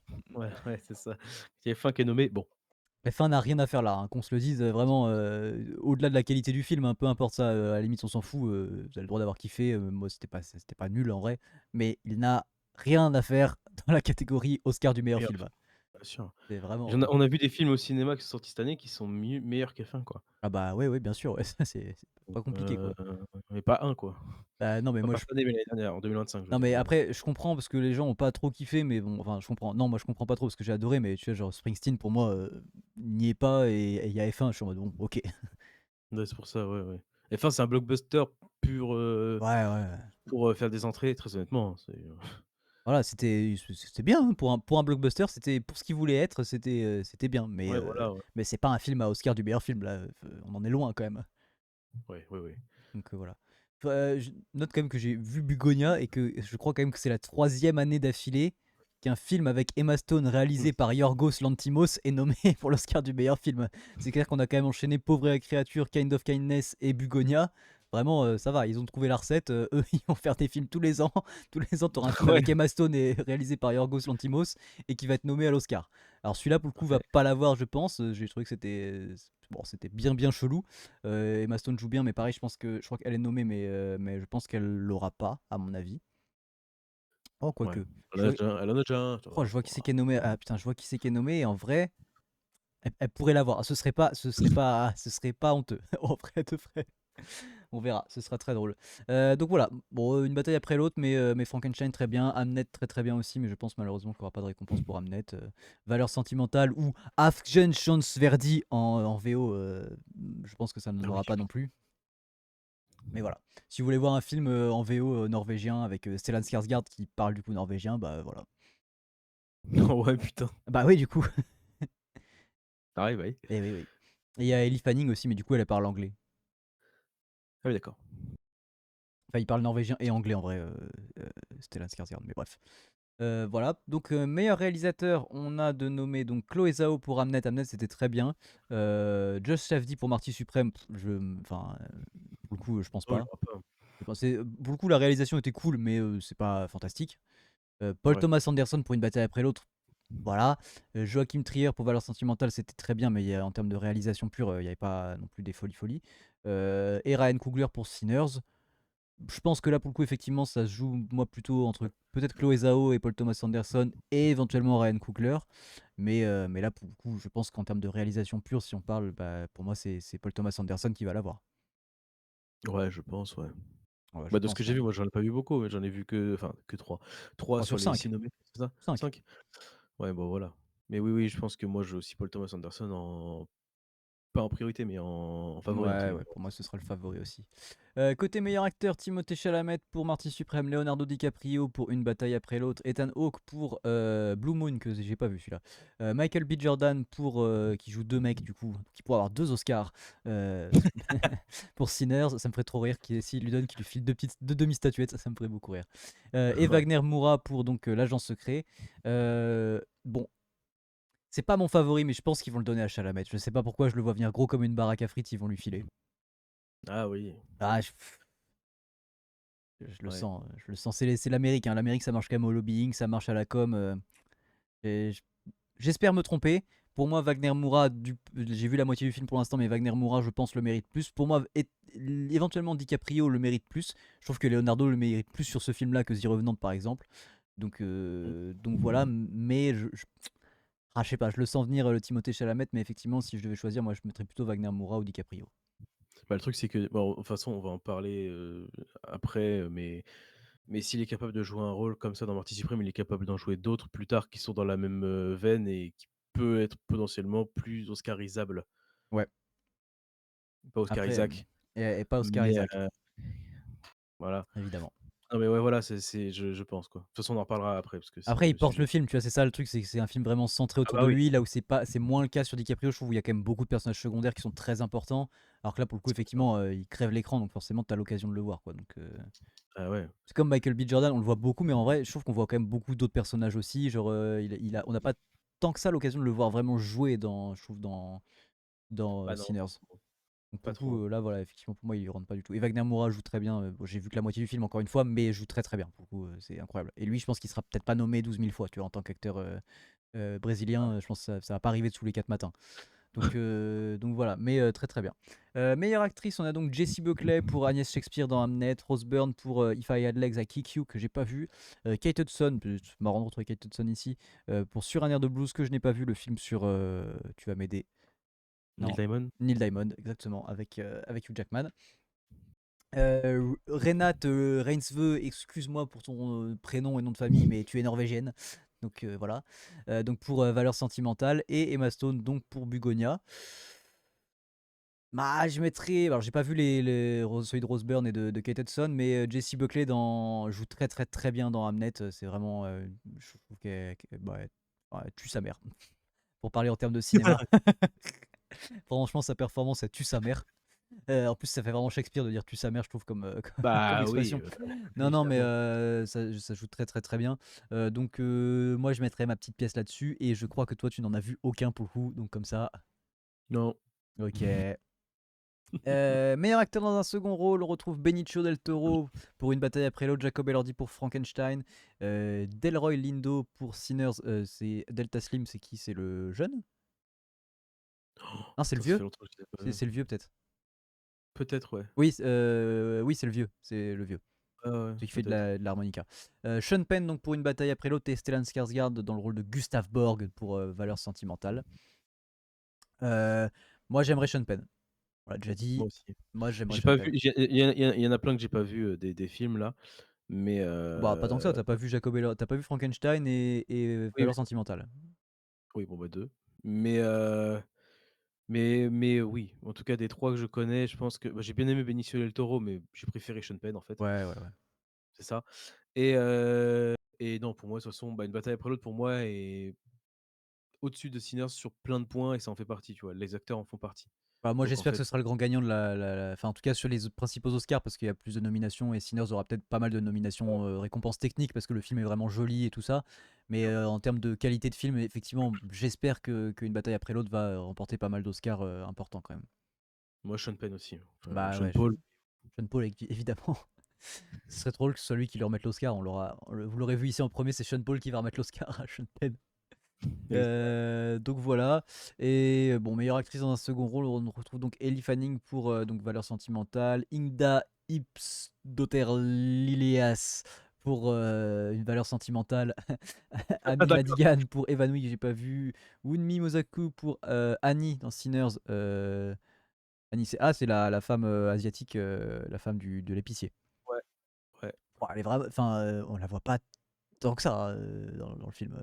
même ouais, ouais, c'est ça. Il y a F1 qui est nommé, bon, F1 n'a rien à faire là, hein. Qu'on se le dise vraiment, au-delà de la qualité du film, hein, peu importe ça, à la limite, on s'en fout. Vous avez le droit d'avoir kiffé. Moi, c'était pas nul en vrai, mais il n'a rien à faire dans la catégorie Oscar du meilleur meilleur film. film, bien sûr. C'est vraiment. On a vu des films au cinéma qui sont sortis cette année qui sont meilleurs qu'F1, quoi. Ah bah ouais, ouais, bien sûr, ouais, ça c'est Donc pas compliqué quoi. mais pas un, quoi. Bah non, mais Enfin, moi pas je cette année, mais l'année dernière, en 2025, je veux Non dire, mais mais après je comprends parce que les gens ont pas trop kiffé mais bon enfin je comprends. Non moi je comprends pas trop parce que j'ai adoré mais tu vois genre Springsteen pour moi n'y est pas et il y a F1 je suis en mode bon OK. ouais, c'est pour ça, ouais, ouais. F1, c'est un blockbuster pur, Ouais, ouais. pour, faire des entrées, très honnêtement, Voilà, c'était bien hein, pour un blockbuster, c'était pour ce qu'il voulait être, c'était bien ouais, voilà, ouais. mais c'est pas un film à Oscar du meilleur film là, on en est loin quand même. Ouais, ouais, ouais. Donc voilà. Je note quand même que j'ai vu Bugonia et que je crois quand même que c'est la troisième année d'affilée qu'un film avec Emma Stone Mmh. réalisé par Yorgos Lanthimos est nommé pour l'Oscar du meilleur film. C'est clair qu'on a quand même enchaîné Pauvre et la créature, Kind of Kindness et Bugonia. Vraiment, ça va, ils ont trouvé la recette. Eux, ils vont faire des films tous les ans. Tous les ans, tu auras un film Ouais, avec Emma Stone et réalisé par Yorgos Lanthimos et qui va être nommé à l'Oscar. Alors celui-là, pour le coup, va ouais. pas l'avoir, je pense. J'ai trouvé que c'était bien bien chelou. Emma Stone joue bien, mais pareil, je crois qu'elle est nommée, mais je pense qu'elle l'aura pas, à mon avis. Oh, Ouais, quoique. elle Je en a vois, déjà un, elle en a déjà un, ça oh, va, je c'est vois qui c'est pas qui est nommé. Ah putain, je vois qui c'est qui est nommé. Et en vrai, elle pourrait l'avoir. Ce serait pas honteux. En vrai, de vrai. On verra. Ce sera très drôle. Donc voilà. Bon, une bataille après l'autre, mais Frankenstein très bien. Hamnet très très bien aussi, mais je pense malheureusement qu'il n'y aura pas de récompense pour Hamnet. Valeur sentimentale ou Afgenschansverdi en VO. Je pense que ça ah n'en oui. aura pas non plus. Mais voilà. Si vous voulez voir un film en VO norvégien avec Stellan Skarsgård qui parle du coup norvégien, bah voilà. Ouais, putain. Bah oui, du coup. Ah ouais, bah oui. Et oui, oui. Et il y a Ellie Fanning aussi, mais du coup elle parle anglais. Ah oui, d'accord. Enfin, il parle norvégien et anglais en vrai, Stellan Skarsgård, mais bref. Voilà, donc meilleur réalisateur, on a de nommer donc Chloé Zhao pour Hamnet. Hamnet c'était très bien. Josh Safdie pour Marty Suprême, enfin, pour le coup, je pense Oh, il pas. aura pas. Pour le coup, la réalisation était cool, mais c'est pas fantastique. Paul Ouais, Thomas Anderson pour Une bataille après l'autre, voilà. Joachim Trier pour Valeur sentimentale, c'était très bien, mais en termes de réalisation pure, il n'y avait pas non plus des folies. Et Ryan Coogler pour Sinners. Je pense que là, pour le coup, effectivement, ça se joue, moi, plutôt entre peut-être Chloé Zhao et Paul Thomas Anderson et éventuellement Ryan Coogler. Mais là, pour le coup, je pense qu'en termes de réalisation pure, si on parle, bah, pour moi, c'est Paul Thomas Anderson qui va l'avoir. ouais, je pense, ouais. Ouais, je Bah, de ce pense, que j'ai hein. vu, moi, j'en ai pas vu beaucoup, mais j'en ai vu que enfin, que 3. 3 3 sur sur les 6 5. nommés, c'est ça? 5. 5. Ouais, bah, voilà. Mais oui, oui, je pense que moi, je aussi Paul Thomas Anderson en pas en priorité, mais en favori entre Ouais, guillemets. ouais, pour moi ce sera le favori aussi. Côté meilleur acteur, Timothée Chalamet pour Marty Suprême, Leonardo DiCaprio pour Une bataille après l'autre, Ethan Hawke pour Blue Moon que j'ai pas vu celui-là, Michael B. Jordan pour qui joue deux mecs du coup, qui pourrait avoir deux Oscars euh, pour Sinners, ça me ferait trop rire s'il lui donne qu'il lui file deux demi-statuettes, ça me ferait beaucoup rire. Et Ouais. Wagner Moura pour donc l'agent secret. Bon, c'est pas mon favori, mais je pense qu'ils vont le donner à Chalamet. Je sais pas pourquoi, je le vois venir gros comme une baraque à frites, ils vont lui filer. Ah oui, Ah, je le ouais. sens, je le sens. C'est l'Amérique, hein. L'Amérique, ça marche quand même au lobbying, ça marche à la com. Et j'espère me tromper. Pour moi, Wagner Moura, j'ai vu la moitié du film pour l'instant, mais Wagner Moura, je pense, le mérite plus. Pour moi, éventuellement DiCaprio le mérite plus. Je trouve que Leonardo le mérite plus sur ce film-là que The Revenant, par exemple. Mmh. Donc voilà, mais ah, je sais pas, je le sens venir le Timothée Chalamet, mais effectivement, si je devais choisir, moi, je mettrais plutôt Wagner Moura ou DiCaprio. Bah, le truc, c'est que bon, de toute façon, on va en parler, après, mais s'il est capable de jouer un rôle comme ça dans Marty Suprême, il est capable d'en jouer d'autres plus tard qui sont dans la même, veine et qui peut être potentiellement plus oscarisable. Ouais. Pas Oscar Après, Isaac, et pas Oscar mais Isaac, voilà. évidemment. Non, mais ouais, voilà, je pense, quoi. De toute façon, on en reparlera après parce que c'est Après, il le porte le sujet. film, tu vois, c'est ça le truc, c'est que c'est un film vraiment centré Ah autour bah de oui, lui, là où c'est moins le cas sur DiCaprio, je trouve, où il y a quand même beaucoup de personnages secondaires qui sont très importants, alors que là, pour le coup, c'est sûr. effectivement, il crève l'écran, donc forcément, tu as l'occasion de le voir, quoi. Ah ouais. C'est comme Michael B. Jordan, on le voit beaucoup, mais en vrai, je trouve qu'on voit quand même beaucoup d'autres personnages aussi, genre, on n'a pas tant que ça l'occasion de le voir vraiment jouer je trouve, dans Bah non, Sinners. Donc pour pas le coup, trop. là, voilà, effectivement, pour moi, il ne rentre pas du tout. Et Wagner Moura joue très bien. Bon, j'ai vu que la moitié du film, encore une fois, mais il joue très très bien. Pour le coup, c'est incroyable. Et lui, je pense qu'il sera peut-être pas nommé 12 000 fois, tu vois, en tant qu'acteur brésilien. Je pense que ça va pas arriver tous les 4 matins. Donc voilà, mais très très bien. Meilleure actrice, on a donc Jessie Buckley pour Agnès Shakespeare dans Hamnet, Rose Byrne pour If I Had Legs, I Kick You, que j'ai pas vu, Kate Hudson, c'est marrant de retrouver Kate Hudson ici, pour Sur un air de blues, que je n'ai pas vu, le film sur. Tu vas m'aider. Neil Non, Diamond? Neil Diamond, exactement, avec Hugh Jackman. Renate Reinsve, excuse-moi pour ton prénom et nom de famille, mais tu es norvégienne. Donc voilà. Donc pour Valeurs sentimentales. Et Emma Stone donc pour Bugonia. Bah, je mettrais. Alors, j'ai pas vu celui de Rose Byrne et de Kate Hudson, mais Jessie Buckley joue très très très bien dans Hamnet. C'est vraiment. Je trouve bah, elle tue sa mère. Pour parler en termes de cinéma. Franchement, sa performance, elle tue sa mère. En plus, ça fait vraiment Shakespeare de dire tue sa mère, je trouve, comme Bah oui, expression. Non, non, mais évidemment. ça joue très très très bien. Donc, moi, je mettrais ma petite pièce là-dessus. Et je crois que toi, tu n'en as vu aucun pour le coup. Donc, comme ça, Non. ok. Meilleur acteur dans un second rôle, on retrouve Benicio del Toro pour Une bataille après l'autre, Jacob Elordi pour Frankenstein, Delroy Lindo pour Sinners. C'est Delta Slim, c'est qui? C'est le jeune? Non, c'est le Attends, ça vieux? fait longtemps que je l'ai pas C'est vu. c'est le vieux peut-être. Peut-être, ouais. Oui, c'est le vieux. C'est le vieux. Ouais, ouais, Celui qui fait de peut-être. l'harmonica. Sean Penn donc pour Une bataille après l'autre et Stellan Skarsgård dans le rôle de Gustav Borg pour Valeurs sentimentales. Euh, Moi j'aimerais Sean Penn. Voilà, déjà Moi dit. aussi. Moi j'aimerais J'ai Sean pas Penn. vu, il y en a plein que j'ai pas vu, des films là, mais Bah pas tant que ça, t'as pas vu Frankenstein et oui, oui, Valeurs sentimentales. oui, bon, bah 2. Mais mais oui, en tout cas des 3 que je connais, je pense que bah, j'ai bien aimé Benicio del Toro, mais j'ai préféré Sean Penn en fait, Ouais, ouais, ouais. c'est ça. Et non, pour moi, de toute façon, bah, Une bataille après l'autre, pour moi, est au-dessus de Sinners sur plein de points et ça en fait partie, tu vois? Les acteurs en font partie. Bah, moi Donc en j'espère que ce fait, sera le grand gagnant de enfin en tout cas sur les principaux Oscars parce qu'il y a plus de nominations et Sinners aura peut-être pas mal de ouais, nominations récompenses techniques parce que le film est vraiment joli et tout ça. Mais en termes de qualité de film, effectivement, j'espère qu'une bataille après l'autre va remporter pas mal d'Oscars importants quand même. moi Sean Penn aussi, enfin, Bah Sean ouais, Paul. Sean Paul évidemment. Ce serait drôle que ce soit lui qui lui remette l'Oscar. Vous l'aurez vu ici en premier, c'est Sean Paul qui va remettre l'Oscar à Sean Penn. Donc voilà. Et bon, meilleure actrice dans un second rôle, on retrouve donc Ellie Fanning pour donc Valeurs sentimentales, Inda Ipsdotter-Lilias pour Une valeur sentimentale, Ah Amy d'accord. Madigan pour Evanouie que j'ai pas vu, Wunmi Mosaku pour Annie dans Sinners. Annie, c'est la femme asiatique, la femme de l'épicier. Ouais, ouais. Bon, elle est vraiment, enfin, on la voit pas tant que ça dans le film.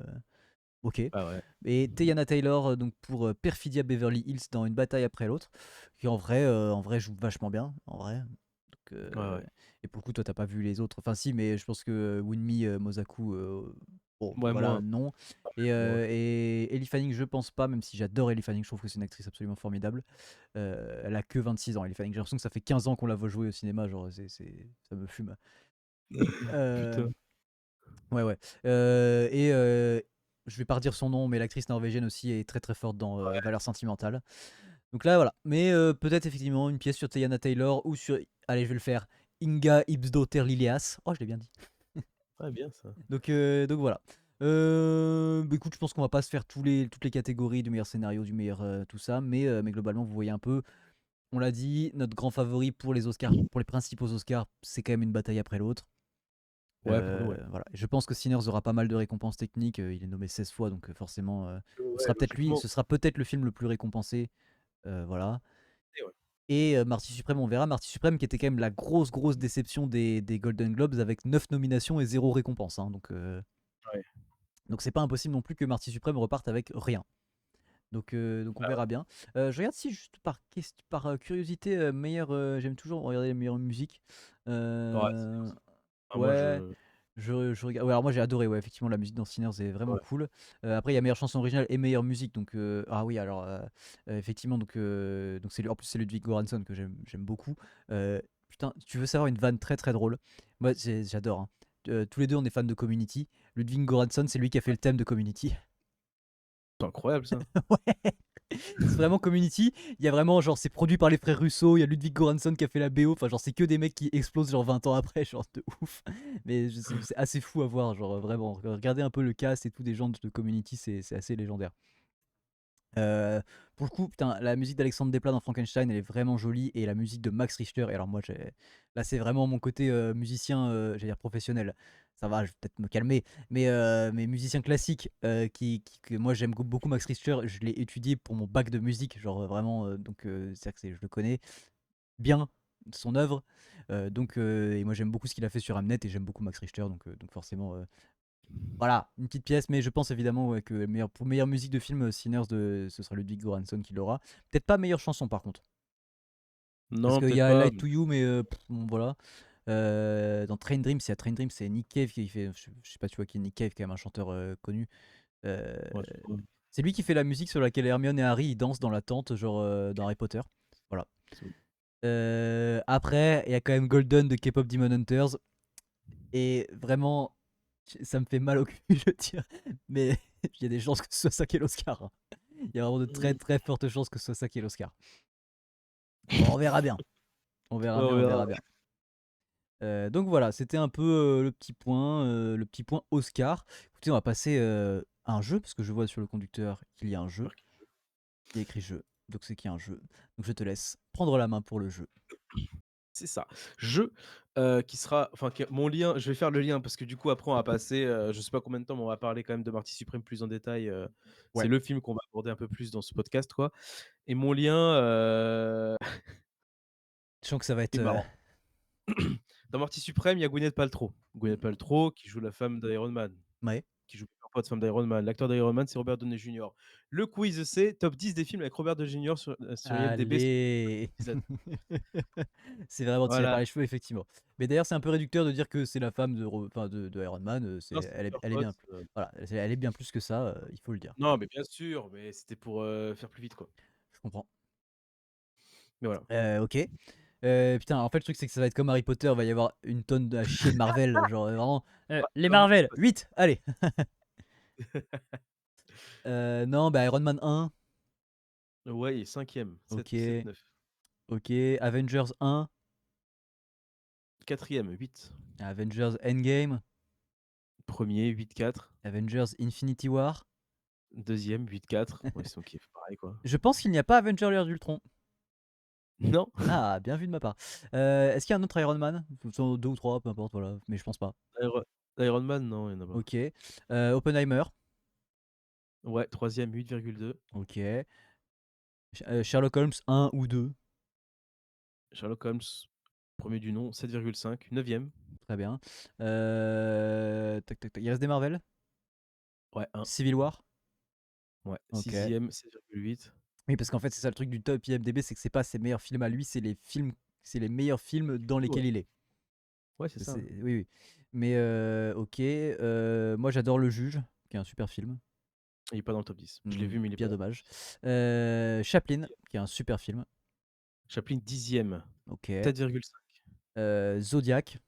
ok. Ah ouais. Et Teyana Taylor donc pour Perfidia Beverly Hills dans Une bataille après l'autre, qui en vrai joue vachement bien, en vrai. Donc, Ouais, ouais. et pour le coup, toi, t'as pas vu les autres. Enfin, si, mais je pense que Winmi Mosaku, bon, Ouais, voilà, moins. non. Moins. Et Ellie Fanning, je pense pas, même si j'adore Ellie Fanning, je trouve que c'est une actrice absolument formidable. Elle a que 26 ans, Ellie Fanning. J'ai l'impression que ça fait 15 ans qu'on la voit jouer au cinéma, genre, ça me fume. Euh, Putain. ouais, ouais. Je vais pas redire son nom, mais l'actrice norvégienne aussi est très très forte dans Valeurs sentimentales. Donc là, voilà. Mais peut-être effectivement une pièce sur Teyana Taylor ou sur. Allez, je vais le faire. Inga Ibsdotter Lilias. Oh, je l'ai bien dit. Ouais, bien ça. Donc voilà. Bah, écoute, je pense qu'on va pas se faire toutes les catégories du meilleur scénario, du meilleur tout ça. Mais globalement, vous voyez un peu. On l'a dit, notre grand favori pour les Oscars, pour les principaux Oscars, c'est quand même une bataille après l'autre. Ouais, pour nous, ouais. Voilà. Je pense que Sinners aura pas mal de récompenses techniques. Il est nommé 16 fois, donc forcément, Ouais, logiquement. ce sera peut-être le film le plus récompensé. Voilà. Et ouais. Et Marty Suprême, on verra. Marty Suprême qui était quand même la grosse déception des Golden Globes avec 9 nominations et 0 récompense. Hein. Ouais. Donc c'est pas impossible non plus que Marty Suprême reparte avec rien. Donc on Bah, verra bien. Je regarde si juste par curiosité, j'aime toujours regarder les meilleures musiques. ouais, c'est bien Euh, ça. Ah, moi, ouais, je regarde. Ouais, alors moi j'ai adoré, ouais, effectivement, la musique dans Sinners est vraiment ouais. cool. Après, il y a meilleure chanson originale et meilleure musique. Ah oui, alors effectivement, donc en plus c'est Ludwig Göransson que j'aime beaucoup. Putain, tu veux savoir une vanne très très drôle? Moi j'adore. Hein. Tous les deux on est fans de Community. Ludwig Göransson, c'est lui qui a fait le thème de Community. C'est incroyable ça. Ouais. C'est vraiment Community. Il y a vraiment, genre, c'est produit par les frères Russo. Il y a Ludwig Göransson qui a fait la BO. Enfin, genre, c'est que des mecs qui explosent, genre, 20 ans après, genre, de ouf. Mais c'est assez fou à voir, genre, vraiment. Regardez un peu le cast et tout des gens de Community, c'est assez légendaire. Euh, pour le coup, putain, la musique d'Alexandre Desplat dans Frankenstein, elle est vraiment jolie. Et la musique de Max Richter, et alors moi, là, c'est vraiment mon côté musicien, j'allais dire professionnel. Ça va, je vais peut-être me calmer. Mais musicien classique, que moi j'aime beaucoup Max Richter, je l'ai étudié pour mon bac de musique, genre vraiment, c'est-à-dire que je le connais bien, son œuvre. Et moi j'aime beaucoup ce qu'il a fait sur Hamnet et j'aime beaucoup Max Richter, donc forcément, voilà, une petite pièce, mais je pense évidemment ouais, que pour meilleure musique de film, Sinners, ce sera Ludwig Göransson qui l'aura. Peut-être pas meilleure chanson par contre. Parce Non, qu'il y peut-être a pas. Light to You, mais bon, voilà. Dans Train Dreams, c'est Nick Cave qui fait. Je sais pas, tu vois, qui est Nick Cave, quand même un chanteur connu. Euh, Ouais, c'est pas- c'est lui qui fait la musique sur laquelle Hermione et Harry ils dansent dans la tente, genre dans Harry Potter. Voilà. c'est- Après, il y a quand même Golden de K-pop Demon Hunters. Et vraiment, ça me fait mal au cul, je veux dire. Mais il y a des chances que ce soit ça qui est l'Oscar. Hein. Il y a vraiment de très Mm. très fortes chances que ce soit ça qui est l'Oscar. Bon, on verra bien. On verra Ouais, bien, on on verra. verra bien. Donc voilà, c'était un peu le petit point Oscar. Écoutez, on va passer à un jeu, parce que je vois sur le conducteur qu'il y a un jeu. Il y a écrit jeu, donc c'est qu'il y a un jeu. Donc je te laisse prendre la main pour le jeu. C'est ça. Jeu qui sera, enfin, mon lien, je vais faire le lien parce que du coup, après, on va passer, je sais pas combien de temps, mais on va parler quand même de Marty Supreme plus en détail. C'est Ouais, le film qu'on va aborder un peu plus dans ce podcast, quoi. Et mon lien je sens que ça va être. est marrant. Dans Marty Supreme, il y a Gwyneth Paltrow. Gwyneth Paltrow qui joue la femme d'Iron Man, Ouais. qui joue Pepper Potts, femme d'Iron Man. L'acteur d'Iron Man, c'est Robert Downey Jr. Le quiz, c'est top 10 des films avec Robert Downey Jr. sur IMDb. Allez. Épisode. C'est vraiment tiré par Voilà. les cheveux, effectivement. Mais d'ailleurs, c'est un peu réducteur de dire que c'est la femme de Iron Man. Non, c'est Pepper Elle est bien, Potts. voilà, elle est bien plus que ça, il faut le dire. Non, mais bien sûr, mais c'était pour faire plus vite, quoi. Je comprends. Mais voilà. Ok. Putain, en fait, le truc, c'est que ça va être comme Harry Potter, il va y avoir une tonne à chier de Marvel. Genre, vraiment. Bah, Les non, mais c'est Marvel, pas 8, allez. Non, bah Iron Man 1. ouais, il est 5e, 7, Ok. 7, 9. Ok. Avengers 1. 4e, 8. Avengers Endgame. Premier, 8-4. Avengers Infinity War. Deuxième, 8-4. Ouais, c'est ok, pareil, quoi. Je pense qu'il n'y a pas Avengers l'ère d'Ultron. Non. Ah, bien vu de ma part. Est-ce qu'il y a un autre Iron Man? Deux ou trois, peu importe, voilà. Mais je pense pas. Iron, Iron Man, non, il n'y en a pas. Ok. Oppenheimer. Ouais, troisième, 8,2. Ok. Sherlock Holmes 1 ou 2. Sherlock Holmes, premier du nom, 7,5. Neuvième. Très bien. Tac, tac, tac. Il reste des Marvel? Ouais, 1. Civil War? Ouais, Ok. 6e, 7,8. Oui, parce qu'en fait, c'est ça le truc du top IMDb, c'est que c'est pas ses meilleurs films à lui, c'est les meilleurs films dans Ouais, lesquels il est. ouais, c'est ça. Oui, oui. Mais ok. Moi, j'adore Le Juge, qui est un super film. Il est pas dans le top 10. Je l'ai vu, mais il est pas Bien dans le top dommage. 10. Chaplin, qui est un super film. Chaplin, 10e, Ok. 7,5. Zodiac,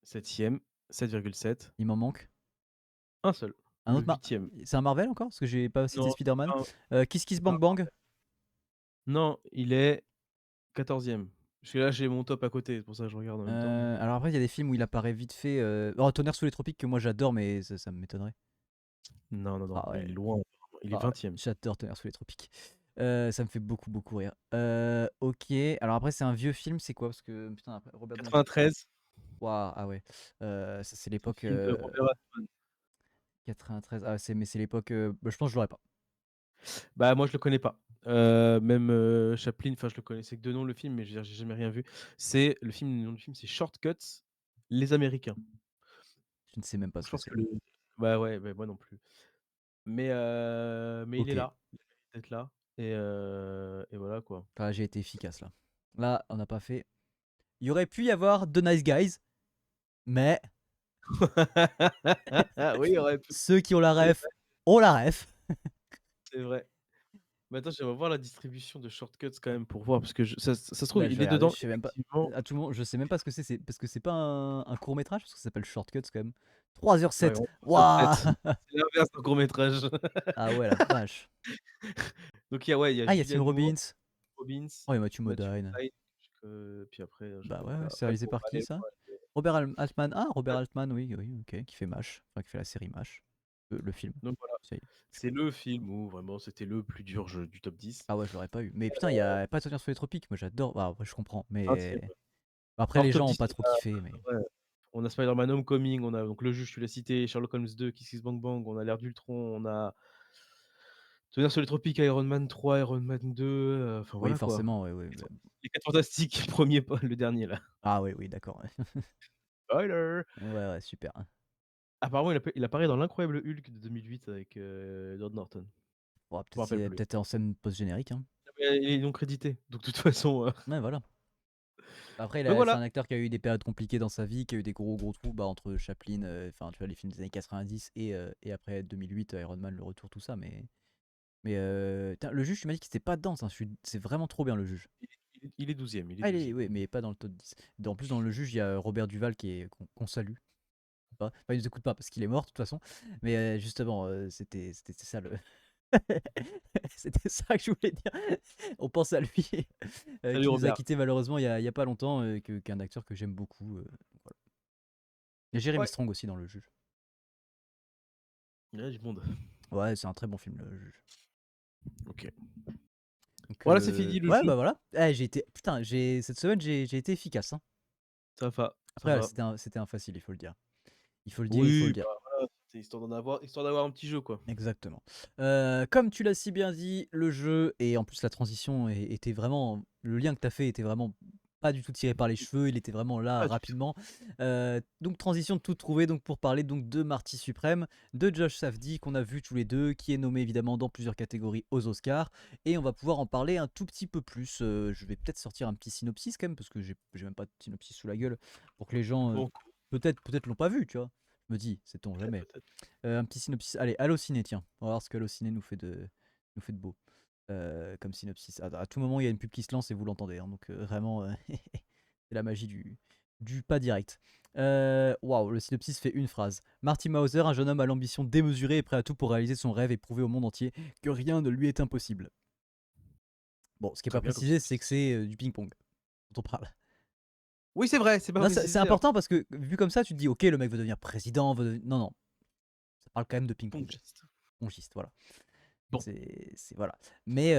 7e, 7,7. il m'en manque. Un seul. Un Le autre 8e. C'est un Marvel encore? Parce que j'ai pas cité Non, Spider-Man. non, Kiss Kiss c'est pas Bang Bang. non, il est 14e. Parce que là, j'ai mon top à côté, c'est pour ça que je regarde en même temps. Alors après, il y a des films où il apparaît vite fait. Tonnerre sous les tropiques, que moi j'adore, mais ça m'étonnerait. Non, non, non, Ah ouais. il est loin. Il est Ah, 20e. j'adore Tonnerre sous les tropiques. Ça me fait beaucoup, beaucoup rire. Ok. Alors après, c'est un vieux film, c'est quoi? Parce que putain, après, Robert Downey Jr. 93, Waouh, ah ouais. Ça, c'est c'est le l'époque film de Robert Altman. 93. Ah, mais c'est l'époque. Je pense que je l'aurais pas. Bah, moi, je le connais pas. Même Chaplin, enfin, je le connaissais que de nom, le film, mais je veux dire, j'ai jamais rien vu. Le nom du film, c'est Shortcuts, les Américains. Je ne sais même pas ce Je que pense c'est. que le bah, ouais, bah, moi non plus. Mais il est Ok. là, il mérite d'être là et voilà, quoi. Ah, j'ai été efficace là. Là, on n'a pas fait. Il y aurait pu y avoir The Nice Guys, mais Oui, il aurait pu. ceux qui ont la C'est ref vrai, ont la ref. c'est vrai. Mais attends, j'aimerais voir la distribution de Shortcuts quand même pour voir, parce que ça se trouve, Bah, je il vais est regarder, dedans, je sais même pas. effectivement. À tout le monde, je sais même pas ce que c'est. Parce que c'est pas un court métrage, parce que ça s'appelle Shortcuts quand même. Ouais, 3h07. on top Waouh. 7. C'est l'inverse d'un court métrage. Ah ouais, la vache. Donc il y a Ah, il y a Tim Julianne Moore, Robbins. Robbins, Oh, il y a Matthew Matthew Modine. McConaughey, puis après, je Bah connais ouais, ouais, pas. c'est Après réalisé bon, par qui allez, ça? moi, Altman. Ah, Robert Altman, oui, oui, ok, qui fait MASH. Enfin, qui fait la série MASH. Le film. donc voilà, Ça y est. c'est le film où vraiment c'était le plus dur du top 10. Ah ouais, je l'aurais pas eu. Mais putain, il y a pas de tenir sur les tropiques. Moi, j'adore. Bah, après, je comprends. 20e. Mais après, Alors les top gens ont 10, pas trop kiffé. Mais ouais, on a Spider-Man Homecoming, on a donc Le Juge, tu l'as cité, Sherlock Holmes 2, Kiss Kiss Bang Bang, on a l'Ère d'Ultron, on a Tonnerre sur les tropiques, Iron Man 3, Iron Man 2, enfin oui, voilà quoi. forcément, oui, oui. Les 4 Fantastiques, premier pas, le dernier là. Ah oui, oui, d'accord. Spoiler! Ouais, ouais, super. Apparemment, il apparaît dans l'Incroyable Hulk de 2008 avec Edward Norton. Bon, Je me peut-être rappelle plus. peut-être en scène post-générique. Hein. Mais il est non crédité, donc de toute façon. Ouais, voilà. Après, Donc c'est voilà. un acteur qui a eu des périodes compliquées dans sa vie, qui a eu des gros gros trous bah, entre Chaplin, enfin, tu vois, les films des années 90 et après 2008, Iron Man, le retour, tout ça. Mais putain, le juge, tu m'as dit qu'il était pas dedans. Ça. C'est vraiment trop bien, le juge. Il est 12e. Il est Ah, 12e. oui, mais pas dans le top 10. En plus, dans le juge, il y a Robert Duval qu'on salue. Pas. Enfin, il nous écoute pas parce qu'il est mort de toute façon. Mais justement, c'était ça le. C'était ça que je voulais dire. On pense à lui, Salut qui nous a Robert. quitté malheureusement il y a pas longtemps, qu'un acteur que j'aime beaucoup. Voilà. Il y a Jeremy Ouais. Strong aussi dans le juge. Il y a du monde. Ouais, c'est un très bon film, le juge. Ok. Donc, Voilà, c'est fini le ouais, jeu. bah voilà. J'ai été. Putain, cette semaine, j'ai été efficace. Hein. Ça va. Ça Après, va. c'était un facile, il faut le dire. Il faut le dire, il faut le Oui, dire. bah voilà. C'est histoire d'avoir un petit jeu, quoi. Exactement. Comme tu l'as si bien dit, le jeu, et en plus la transition était vraiment. Le lien que tu as fait était vraiment pas du tout tiré par les cheveux, il était vraiment là Pas du tout. rapidement. Donc transition de tout trouver donc pour parler donc de Marty Suprême, de Josh Safdie qu'on a vu tous les deux, qui est nommé évidemment dans plusieurs catégories aux Oscars, et on va pouvoir en parler un tout petit peu plus. Je vais peut-être sortir un petit synopsis quand même, parce que j'ai même pas de synopsis sous la gueule, pour que les gens Bon, peut-être l'ont pas vu, tu vois. Je me dis, sait-on peut-être, jamais. peut-être. Un petit synopsis. Allez, Allociné, tiens. On va voir ce que Allociné nous fait de beau. Comme synopsis. À tout moment, il y a une pub qui se lance et vous l'entendez. Hein, donc vraiment, c'est la magie du pas direct. Waouh, le synopsis fait une phrase. Marty Mauser, un jeune homme à l'ambition démesurée et prêt à tout pour réaliser son rêve et prouver au monde entier que rien ne lui est impossible. Bon, ce qui n'est Très pas bien comme précisé, c'est que synopsis. c'est du ping-pong dont on parle. Oui, c'est vrai, c'est pas Non, c'est précisé. Alors, important parce que vu comme ça, tu te dis, ok, le mec veut devenir président. Non, non, ça parle quand même de ping-pong. pongiste. Pongiste, voilà. Bon. Voilà. Mais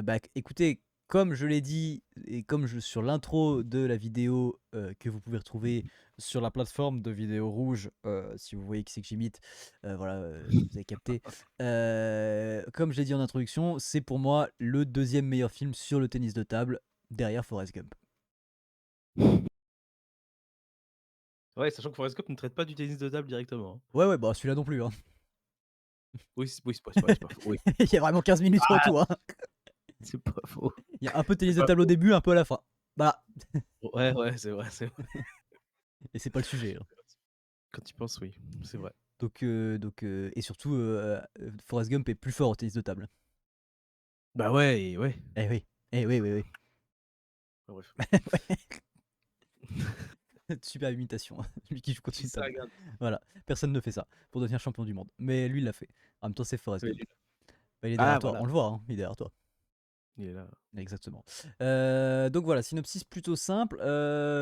bah, écoutez, comme je l'ai dit et comme sur l'intro de la vidéo que vous pouvez retrouver sur la plateforme de vidéo rouge, si vous voyez qui c'est que j'imite, voilà, vous avez capté. Comme je l'ai dit en introduction, c'est pour moi le deuxième meilleur film sur le tennis de table derrière Forrest Gump. Ouais, sachant que Forrest Gump ne traite pas du tennis de table directement. Hein. Ouais, ouais, bah celui-là non plus. Hein. Oui, c'est pas faux. Oui. Il y a vraiment 15 minutes en Ah, tout, hein. c'est pas faux. Il y a un peu de tennis C'est de pas table au faux. début, un peu à la fin. Bah, Ouais, ouais, c'est vrai, c'est vrai. et c'est pas le sujet, hein. Quand tu y penses, oui, c'est vrai. Et surtout, Forrest Gump est plus fort au tennis de table. Bah ouais, et ouais. Eh oui, eh oui, oui, oui. Enfin, bref. Super imitation, lui qui joue contre Qui une ça, table. regarde. Voilà, personne ne fait ça pour devenir champion du monde. Mais lui, il l'a fait. En même temps, c'est Forrest Ouais, Gump. il est là. Bah, il est Ah derrière toi, voilà, on le voit, hein, il est derrière toi. il est là. Exactement. Donc voilà, synopsis plutôt simple.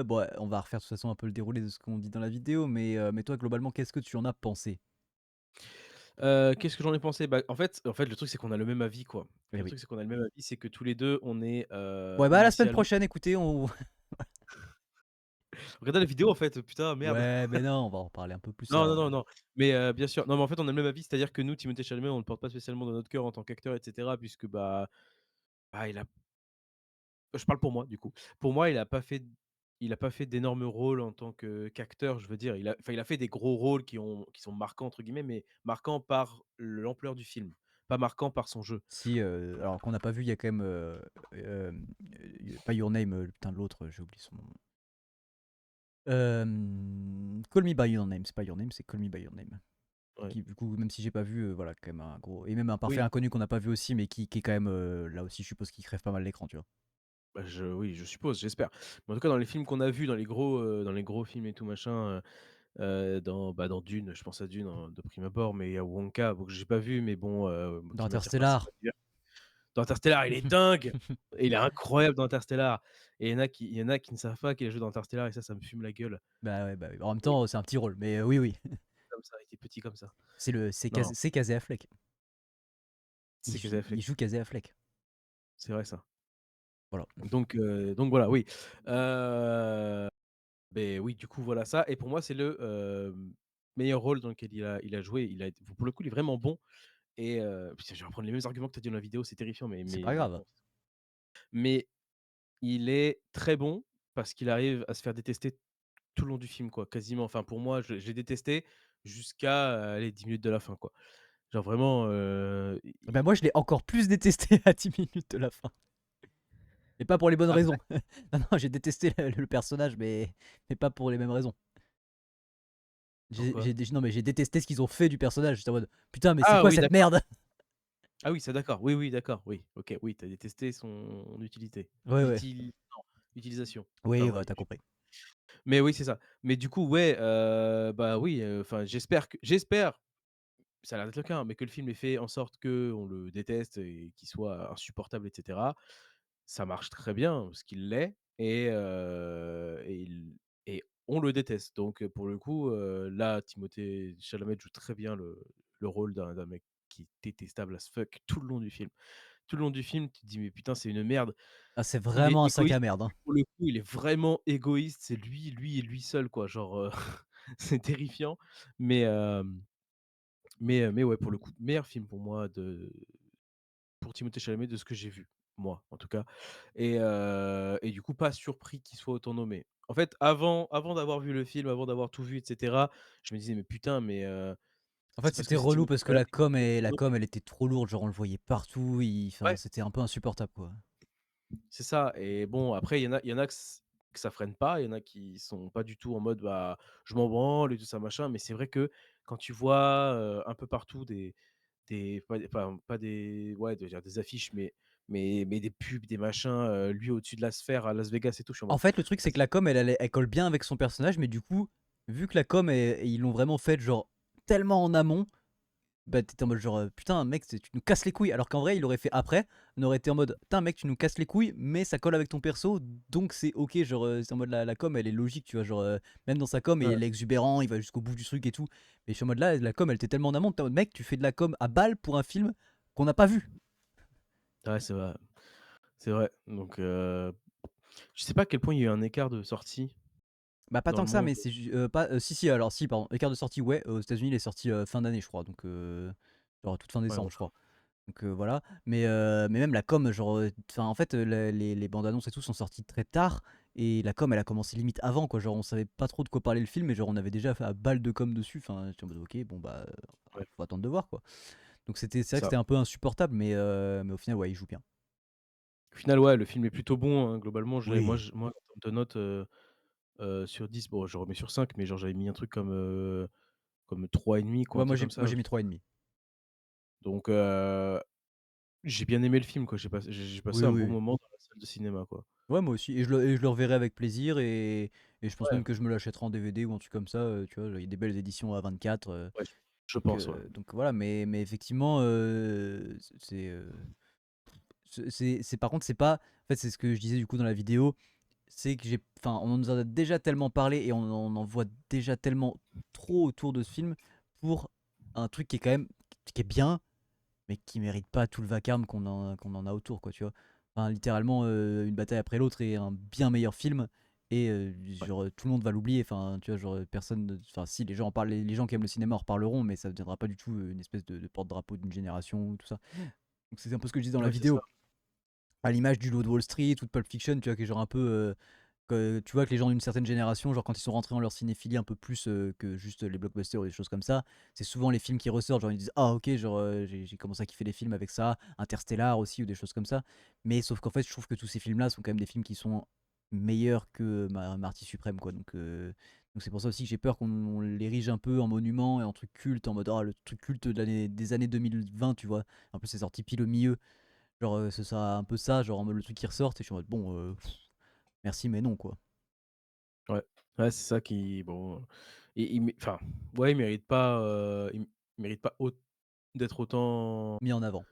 Bon, ouais, on va refaire de toute façon un peu le déroulé de ce qu'on dit dans la vidéo, mais toi, globalement, qu'est-ce que tu en as pensé? Qu'est-ce que j'en ai pensé? Bah, en fait, le truc, c'est qu'on a le même avis, quoi. Eh Le oui. truc, c'est qu'on a le même avis, c'est que tous les 2 on est, Bon, et bah, à la semaine initialement prochaine, écoutez, on. regardez la vidéo, en fait, putain, merde. Ouais, mais non, on va en parler un peu plus. Non, non, non, non, mais bien sûr. Non, mais en fait, on a le même avis, c'est-à-dire que nous, Timothée Chalamet, on le porte pas spécialement dans notre cœur en tant qu'acteur et cetera puisque, il a je parle pour moi, du coup. Pour moi, il a pas fait d'énormes rôles en tant qu'acteur, je veux dire. Il a fait des gros rôles qui sont «marquants» entre guillemets, mais marquants par l'ampleur du film, pas marquants par son jeu. Si, alors qu'on n'a pas vu, il y a quand même. Pas Your Name, putain, de l'autre, j'ai oublié son nom. Call Me By Your Name, c'est pas Your Name, c'est Call Me By Your Name. Ouais. Qui, du coup, même si j'ai pas vu, voilà, quand même un gros. Et même un parfait Oui, inconnu qu'on n'a pas vu aussi, mais qui est quand même. Là aussi, je suppose qu'il crève pas mal l'écran, tu vois. oui, je suppose, j'espère. Mais en tout cas, dans les films qu'on a vus, dans les gros films et tout machin, dans Dune, je pense à Dune, de prime abord, mais il y a Wonka, bon, que j'ai pas vu, mais bon, Dans qui m'attire pas si Interstellar. dans Interstellar, il est dingue! Et il est incroyable dans Interstellar et il y en a qui ne savent pas qu'il a joué dans Interstellar et ça me fume la gueule. Bah ouais, bah oui. En même Et temps, c'est un petit rôle, mais oui, oui. comme ça, il était petit comme ça. C'est Non, c'est Casey Affleck. c'est Casey Il Affleck, joue Casey Affleck. c'est vrai ça. Voilà. Donc voilà, oui. Oui, du coup, voilà ça et pour moi, c'est le, meilleur rôle dans lequel il a joué. Pour le coup, il est vraiment bon et putain, je vais reprendre les mêmes arguments que tu as dit dans la vidéo, c'est terrifiant, mais C'est pas mais grave. bon. Mais il est très bon parce qu'il arrive à se faire détester tout le long du film, quoi, quasiment. Enfin, pour moi, je l'ai détesté jusqu'à, allez, 10 minutes de la fin, quoi. Genre vraiment, Bah moi, je l'ai encore plus détesté à 10 minutes de la fin. Et pas pour les bonnes ah raisons. Non, non, j'ai détesté le personnage, mais pas pour les mêmes raisons. pourquoi? Non, mais j'ai détesté ce qu'ils ont fait du personnage. J'étais en mode, putain, mais c'est Ah quoi oui, cette d'accord. merde? Ah oui, ça d'accord. Oui, oui, d'accord, oui. OK, oui, tu as détesté son utilité. Ouais, ouais. Non, utilisation. Oui, Pardon, bah, oui. t'as compris. Mais oui, c'est ça. Mais du coup, ouais, oui, enfin, j'espère, ça a l'air d'être le cas, hein, mais que le film ait fait en sorte qu'on le déteste et qu'il soit insupportable et cetera. Ça marche très bien, parce qu'il l'est et on le déteste. Donc, pour le coup, là, Timothée Chalamet joue très bien le rôle d'un mec qui est détestable as fuck tout le long du film. Tout le long du film, tu te dis: «Mais putain, c'est une merde». Ah, c'est Il est vraiment un sac à égoïste, merde, hein. pour le coup, il est vraiment égoïste, c'est lui et lui seul, quoi. Genre, c'est terrifiant, mais mais ouais, pour le coup, meilleur film pour moi pour Timothée Chalamet de ce que j'ai vu, moi, en tout cas et du coup, pas surpris qu'il soit autant nommé. En fait, avant d'avoir vu le film, avant d'avoir tout vu et cetera, je me disais: «Mais putain, mais En fait, c'est parce c'était que c'est relou Timothée parce que Chalamet qu'il faut la nommer». com, elle était trop lourde. Genre, on le voyait partout. Enfin, Ouais, c'était un peu insupportable, quoi. c'est ça et bon, après, il y en a que ça freine pas, il y en a qui sont pas du tout en mode: «Bah, je m'en branle et tout ça, machin», mais c'est vrai que quand tu vois, un peu partout des pas des ouais, de dire des affiches, mais des pubs, des machins, lui au-dessus de la sphère à Las Vegas et tout, je suis en En mode: fait, le truc, c'est que «Vas-y». la com, elle colle bien avec son personnage, mais du coup, vu que la com, ils l'ont vraiment faite, genre, tellement en amont, bah, t'étais en mode genre, putain, mec, tu nous casses les couilles. Alors qu'en vrai, il l'aurait fait après, on aurait été en mode, putain, mec, tu nous casses les couilles, mais ça colle avec ton perso, donc c'est ok. Genre, c'est en mode la com, elle est logique, tu vois. Genre, même dans sa com, Ouais, il est exubérant, il va jusqu'au bout du truc et tout. Mais je suis en mode là, la com, elle était tellement en amont, t'es en mode, mec, tu fais de la com à balle pour un film qu'on n'a pas vu. ouais, c'est vrai, donc je sais pas à quel point il y a eu un écart de sortie Bah, pas dans tant le que ça, monde. mais c'est pas. Si, alors, si, pardon. Écart de sortie, ouais. Aux États-Unis, il est sorti fin d'année, je crois. Donc, genre, toute fin Ouais, décembre, je voilà. crois. Donc, voilà. Mais même la com, genre. Enfin, en fait, les bandes annonces et tout sont sortis très tard. Et la com, elle a commencé limite avant, quoi. Genre, on savait pas trop de quoi parler le film, mais genre, on avait déjà fait à balle de com dessus. Enfin, j'étais en mode, ok, bon, bah, Ouais. faut attendre de voir, quoi. Donc c'est vrai que Ça. c'était un peu insupportable, mais au final, ouais, il joue bien. Au final, ouais, le film est plutôt bon, hein, globalement, Oui. moi, en termes de notes, sur 10, bon, je remets sur 5, mais genre, j'avais mis un truc comme 3,5 quoi, Ouais, un truc comme moi ça. j'ai mis 3,5. Donc j'ai bien aimé le film, quoi. J'ai passé Oui, un oui, bon oui. moment dans la salle de cinéma, quoi. Ouais, moi aussi, et je le reverrai avec plaisir, et je pense Ouais, même que je me l'achèterai en DVD ou un truc comme ça, tu vois? Il y a des belles éditions à 24, ouais, je donc pense, ouais. heu, donc voilà, mais effectivement, c'est par contre, c'est pas en fait, c'est ce que je disais du coup dans la vidéo, c'est que on nous en a déjà tellement parlé et on en voit déjà tellement trop autour de ce film pour un truc qui est quand même qui est bien, mais qui mérite pas tout le vacarme qu'on en a autour, quoi, tu vois? Enfin, littéralement, une bataille après l'autre est un bien meilleur film, et Ouais, genre, tout le monde va l'oublier. Enfin, tu vois, genre, personne ne enfin si, les gens en parlent, les gens qui aiment le cinéma en reparleront, mais ça ne deviendra pas du tout, une espèce de porte-drapeau d'une génération, tout ça. Donc c'est un peu ce que je dis dans la ouais, c'est ça. vidéo, à l'image du Loup de Wall Street ou de Pulp Fiction, tu vois? Qui est genre un peu, que tu vois que les gens d'une certaine génération, genre quand ils sont rentrés dans leur cinéphilie un peu plus, que juste les blockbusters ou des choses comme ça, c'est souvent les films qui ressortent, genre ils disent: «Ah OK, genre, j'ai commencé à kiffer les films avec ça», Interstellar aussi ou des choses comme ça. Mais sauf qu'en fait, je trouve que tous ces films-là sont quand même des films qui sont meilleurs que Marty Suprême, quoi. Donc c'est pour ça aussi que j'ai peur qu'on l'érige un peu en monument et en truc culte, en mode: «Ah, le truc culte des années 2020», tu vois? En plus, c'est sorti pile au milieu, genre, ce sera un peu ça, genre en mode le truc qui ressort, et je suis en mode: «Bon, merci mais non, quoi». Ouais, ouais, c'est ça qui bon, il mé enfin, ouais, il mérite pas d'être autant Mis en avant.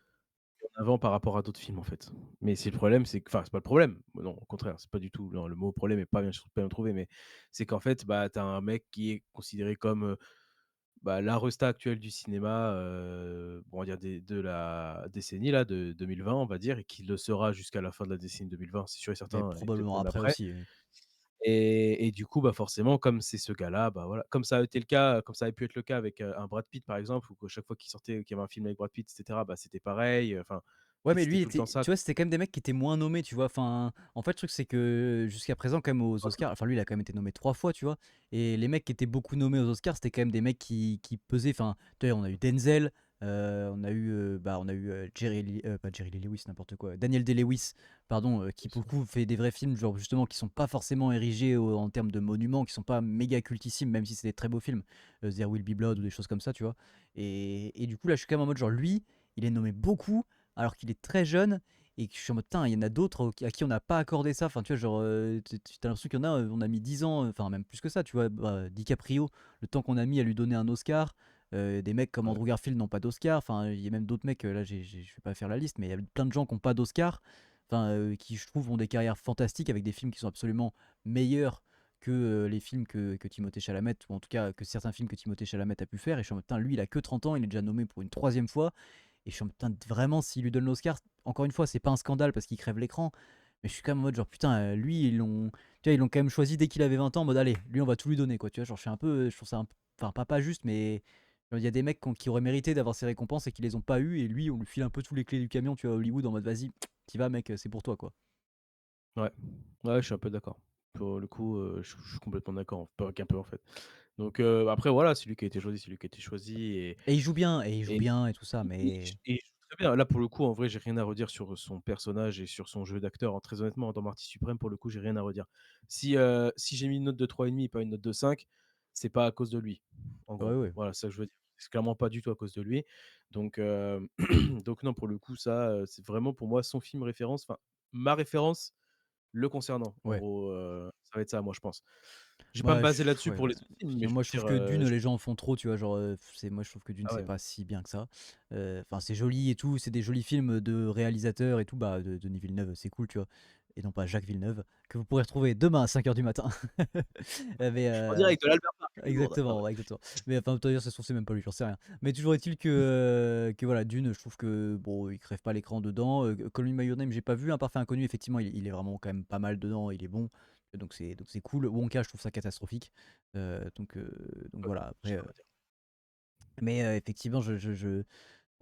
mis en avant par rapport à d'autres films, en fait. Mais c'est le problème, c'est que enfin, c'est pas le problème, non, au contraire, c'est pas du tout non, le mot problème est pas bien trouvé, mais c'est qu'en fait, bah, tu as un mec qui est considéré comme, bah, la resta actuelle du cinéma, bon, on va dire de la décennie là, de 2020, on va dire, et qui le sera jusqu'à la fin de la décennie 2020, c'est sûr et Et certain, et peut-être probablement même après après. aussi, oui. Et du coup, bah, forcément, comme c'est ce gars-là, bah, voilà, comme ça a été le cas, comme ça avait pu être le cas avec, un Brad Pitt, par exemple, ou qu'à chaque fois qu'il sortait qu'il y avait un film avec Brad Pitt, et cetera, bah, c'était pareil, enfin, en Ouais, fait, mais c'était lui, il tout le temps était ça, tu vois, c'était quand même des mecs qui étaient moins nommés, tu vois? Enfin, en fait, le truc, c'est que jusqu'à présent, quand même, aux Oscars, enfin, lui, il a quand même été nommé 3 fois, tu vois? Et les mecs qui étaient beaucoup nommés aux Oscars, c'était quand même des mecs qui pesaient. Enfin, tu vois, on a eu Denzel, pas Jerry Lee Lewis, n'importe quoi, Daniel Day-Lewis, pardon, qui pour le coup fait des vrais films, genre justement, qui sont pas forcément érigés en termes de monuments, qui sont pas méga cultissimes, même si c'est des très beaux films, There Will Be Blood ou des choses comme ça, tu vois? Et du coup, là, je suis quand même en mode, genre, lui, il est nommé beaucoup alors qu'il est très jeune, et que je suis en mode: «Putain, il y en a d'autres à qui on n'a pas accordé ça». Enfin, tu vois, genre, tu as l'impression qu'il y en a, on a mis 10 ans, enfin même plus que ça, tu vois? Bah, DiCaprio, le temps qu'on a mis à lui donner un Oscar, des mecs comme ouais, Andrew Garfield n'ont pas d'Oscar, enfin, il y a même d'autres mecs, là, je vais pas faire la liste, mais il y a plein de gens qui ont pas d'Oscar, enfin, qui je trouve ont des carrières fantastiques avec des films qui sont absolument meilleurs que, les films que Timothée Chalamet, ou en tout cas que certains films que Timothée Chalamet a pu faire, et je suis en mode: «Putain, lui, il a que 30 ans, il est déjà nommé pour une troisième fois». Et je suis en mode: «Putain, vraiment, s'il lui donne l'Oscar», encore une fois, c'est pas un scandale parce qu'il crève l'écran, mais je suis quand même en mode genre: «Putain, lui, ils l'ont quand même choisi dès qu'il avait 20 ans, en mode allez, lui, on va tout lui donner», quoi, tu vois? Genre, je trouve ça un p enfin, pas juste, mais il y a des mecs qui auraient mérité d'avoir ces récompenses et qui les ont pas eu, et lui, on lui file un peu tous les clés du camion, tu vois, à Hollywood, en mode: «Vas-y, tu vas mec, c'est pour toi, quoi». ouais. Ouais, je suis un peu d'accord. Pour le coup, je suis complètement d'accord, pas qu'un peu, en fait. Donc après voilà, c'est lui qui a été choisi, c'est lui qui a été choisi, Et il joue bien, et et tout ça, mais il joue très bien. Là, pour le coup, en vrai, j'ai rien à redire sur son personnage et sur son jeu d'acteur, hein. Très honnêtement, dans Marty Suprême, pour le coup, j'ai rien à redire. Si j'ai mis une note de 3,5 et pas une note de 5, c'est pas à cause de lui, en ouais, gros. ouais. Voilà, c'est ça que je veux dire. C'est clairement pas du tout à cause de lui. Donc donc non, pour le coup, ça, c'est vraiment pour moi son film référence, enfin, ma référence le concernant. En Ouais. gros, ça va être ça, moi, je pense. Je vais pas me Bah, baser je là-dessus ouais, pour les autres films, mais je moi veux je trouve dire, que Dune, je les gens en font trop, tu vois? Genre, moi je trouve que Dune, ah c'est ouais, pas si bien que ça. Enfin, c'est joli et tout, c'est des jolis films de réalisateurs et tout, bah, de Denis Villeneuve, c'est cool, tu vois? Et non pas Jacques Villeneuve, que vous pourrez retrouver demain à 5 heures du matin. Mais, en direct de l'Albert Park, de Lourdes. Ah exactement, ouais. ouais, exactement. Mais enfin, autant dire, ça se trouve, c'est même pas lui, j'en sais rien. Mais toujours est-il que voilà, Dune, je trouve que bon, il crève pas l'écran dedans. Call Me by Your Name, j'ai pas vu. Un Parfait Inconnu, effectivement, il est vraiment quand même pas mal dedans, il est bon. Donc c'est cool. Wonka, je trouve ça catastrophique. Donc Ouais, voilà, j'ai après, rien à dire. mais effectivement,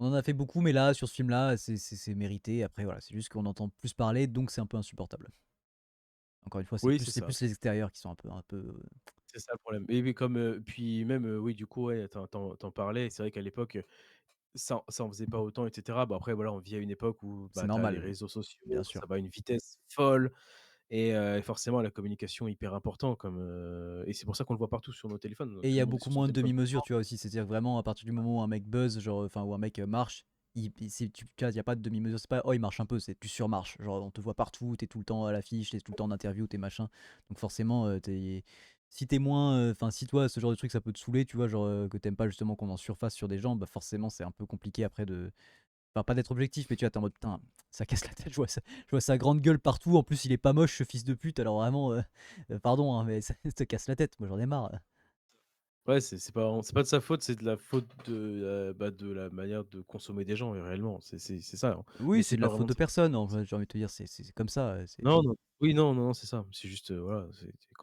on en a fait beaucoup, mais là, sur ce film-là, c'est mérité. Après, voilà, c'est juste qu'on entend plus parler, donc c'est un peu insupportable. Encore une fois, c'est Oui, plus, c'est c'est ça, plus les extérieurs qui sont un peu. c'est ça le problème. Et oui, comme, puis même, oui, du coup, ouais, tu en parlais, c'est vrai qu'à l'époque, ça en faisait pas autant, et cetera. Bah, après voilà, on vit à une époque où, C'est bah, tu as les normal, oui, réseaux sociaux, bien ça sûr. va à une vitesse folle, et forcément la communication est hyper important comme, et c'est pour ça qu'on le voit partout sur nos téléphones. Et il y Tout le a monde est beaucoup sur son moins de téléphone. demi-mesures, tu vois aussi. C'est-à-dire que vraiment, à partir du moment où un mec buzz, genre, enfin, où un mec marche, tu vois, il n'y a pas de demi-mesure. C'est pas, oh, il marche un peu, c'est tu surmarches. Genre, on te voit partout, t'es tout le temps à l'affiche, t'es tout le temps en interview, t'es machin. Donc, forcément, si t'es moins. Enfin, si toi, ce genre de truc, ça peut te saouler, tu vois, genre, que t'aimes pas justement qu'on en surface sur des gens, bah, forcément, c'est un peu compliqué après de. Enfin, pas d'être objectif, mais tu vois, t'es en mode putain, ça casse la tête. Je vois sa grande gueule partout. En plus, il est pas moche, ce fils de pute. Alors, vraiment, pardon, hein, mais ça casse la tête. Moi, j'en ai marre. Ouais, c'est pas de sa faute, c'est de la faute de la manière de consommer des gens, réellement. C'est ça, hein. Oui, Mais c'est c'est de pas la faute vraiment de de sa personne, en fait, j'ai envie de te dire, c'est comme ça, non, non. Oui, non, non, non, c'est ça. C'est juste, voilà,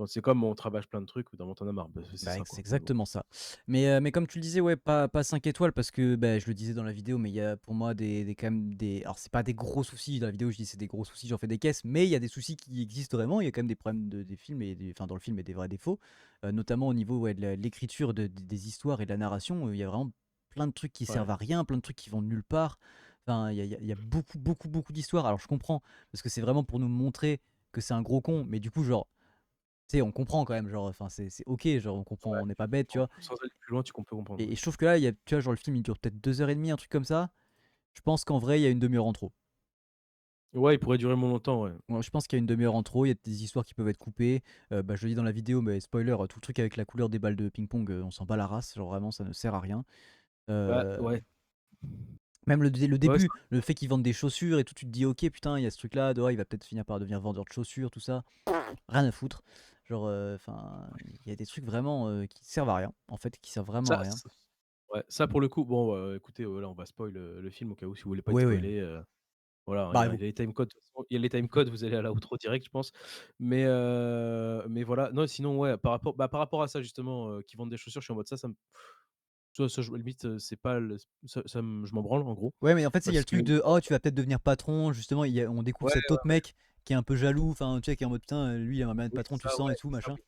c'est comme on travaille plein de trucs, au bout d'un moment, tu en as marre. Bah, c'est bah, ça, c'est quoi. Mais bon. exactement ça. Mais comme tu le disais, ouais, pas 5 étoiles parce que, bah, je le disais dans la vidéo, mais il y a pour moi des quand même des alors c'est pas des gros soucis, dans la vidéo je dis: «C'est des gros soucis, j'en fais des caisses», mais il y a des soucis qui existent vraiment. Il y a quand même des problèmes de des films et des enfin dans le film et des vrais défauts, notamment au niveau, ouais, de l'écriture des histoires et de la narration, il y a vraiment plein de trucs qui servent Ouais. à rien, plein de trucs qui vont nulle part. Enfin, il y a beaucoup, beaucoup, beaucoup d'histoires. Alors je comprends, parce que c'est vraiment pour nous montrer que c'est un gros con, mais du coup, genre, tu sais, on comprend quand même, genre, enfin, c'est OK, genre, on comprend, Ouais, on n'est pas bête, tu vois? sans aller plus loin, tu qu'on peut comprendre, ouais. Et je trouve que là, il y a, tu vois, genre, le film, il dure peut-être 2 heures et demie, un truc comme ça. Je pense qu'en vrai, il y a une demi-heure en trop. Ouais, il pourrait durer moins longtemps, ouais. Ouais, je pense qu'il y a une demi-heure en trop, il y a des histoires qui peuvent être coupées. Bah, je le dis dans la vidéo, mais spoiler, tout le truc avec la couleur des balles de ping-pong, on s'en bat la race, genre, vraiment, ça ne sert à rien. Bah, Euh, ouais. Même le Ouais, début, le fait qu'ils vendent des chaussures et tout, tu te dis, ok, putain, il y a ce truc-là, il va peut-être finir par devenir vendeur de chaussures, tout ça. Rien à foutre. Genre, enfin, il y a des trucs vraiment qui servent à rien, en fait, qui servent vraiment à ça rien. ç ouais, ça pour le coup, bon, écoutez, là, on va spoil, le film au cas où si vous voulez pas être Oui, oui. spoilé, voilà, hein, Barrez-vous. il y a les timecodes, de toute façon, il y a les timecodes, vous allez à la outro direct, je pense. Mais voilà, non, sinon, ouais, par rapport à ça justement, qu'ils vendent des chaussures, je suis en mode ça me ça je limite, c'est pas le ça me je m'en branle en gros, Ouais, mais en fait, il y a parce le que truc de oh, tu vas peut-être devenir patron. Justement, on découvre ouais, cet autre mec qui est un peu jaloux. Enfin, tu sais, qui est en mode putain, lui, il aimerait bien être oui, patron, tu ça, sens ouais, et tout, ça machin. oui,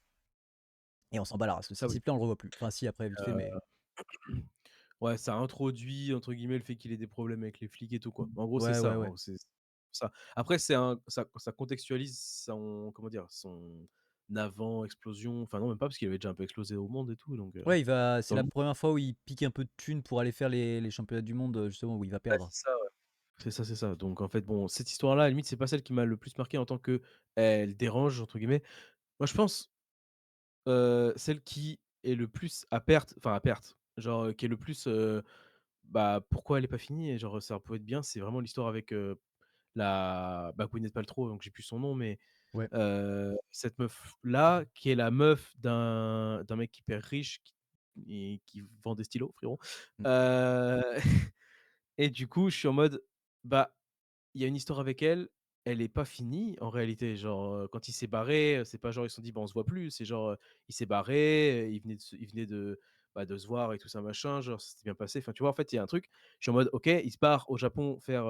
Et on s'en bat la race. Le ça oui. disciple, on le revoit plus. Enfin, si, après, vite fait, mais. Ouais, ça introduit entre guillemets le fait qu'il ait des problèmes avec les flics et tout quoi. En gros, c'est Ouais, ça, ouais, en ouais. gros, c'est ça. Après, ça contextualise son comment dire? Son avant explosion, enfin non, même pas parce qu'il avait déjà un peu explosé au monde et tout donc Ouais, il va. C'est dans le la monde. première fois où il pique un peu de thunes pour aller faire les championnats du monde, justement, où il va Ouais, perdre. c'est ça, ouais. C'est ça, c'est ça. Donc en fait, bon, cette histoire-là, à la limite, c'est pas celle qui m'a le plus marqué en tant que «elle dérange» entre guillemets. Moi, je pense, celle qui est le plus à perte, enfin à perte, genre, qui est le plus, bah, pourquoi elle est pas finie et genre ça peut être bien, c'est vraiment l'histoire avec, Gwyneth Paltrow, donc j'ai plus son nom, mais Ouais. cette meuf-là, qui est la meuf d'un mec hyper riche qui vend des stylos, frérot. Mm. Heu et du coup, je suis en mode, bah, il y a une histoire avec elle, elle est pas finie en réalité. Genre, quand il s'est barré, c'est pas genre ils se sont dit: «Bah, on se voit plus», c'est genre, il s'est barré, il venait de se voir et tout ça machin, genre ça s'était bien passé. Enfin, tu vois, en fait, il y a un truc, je suis en mode: «OK, il se part au Japon faire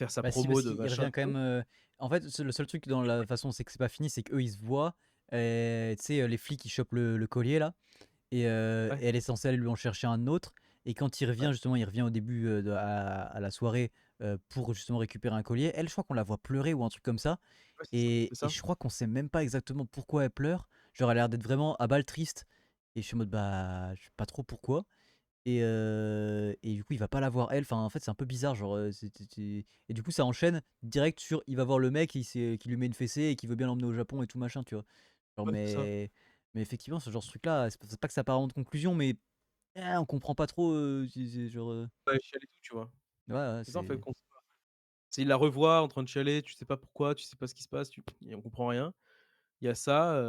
sa Bah si, parce promo de qu'il machin revient et quand tout». même. En fait, le seul truc dans la façon, c'est que c'est pas fini, c'est qu'eux, ils se voient. Tu sais, les flics, ils chopent le collier, là. Ouais, Et elle est censée aller lui en chercher un autre. Et quand il revient, ouais, justement, il revient au début à la soirée pour justement récupérer un collier. Elle, je crois qu'on la voit pleurer ou un truc comme ça. ouais, c'est ça, c'est Et ça. je crois qu'on sait même pas exactement pourquoi elle pleure. Genre, elle a l'air d'être vraiment à balle triste. Et je suis en mode, bah, je sais pas trop pourquoi. Et du coup, il va pas la voir elle. Enfin, en fait, c'est un peu bizarre. Genre, et du coup, ça enchaîne direct sur il va voir le mec qui lui met une fessée et qui veut bien l'emmener au Japon et tout machin, tu vois. Genre, Ouais, c'est ça. mais effectivement, ce genre de truc-là, c'est pas que ça part en conclusion, mais on comprend pas trop. Genre, Ouais, chiale et tout, tu vois? ouais, ouais, C'est ça en fait c'est. qu'on c'est il la revoit en train de chialer, tu sais pas pourquoi, tu sais pas ce qui se passe, et on comprend rien. Il y a ça,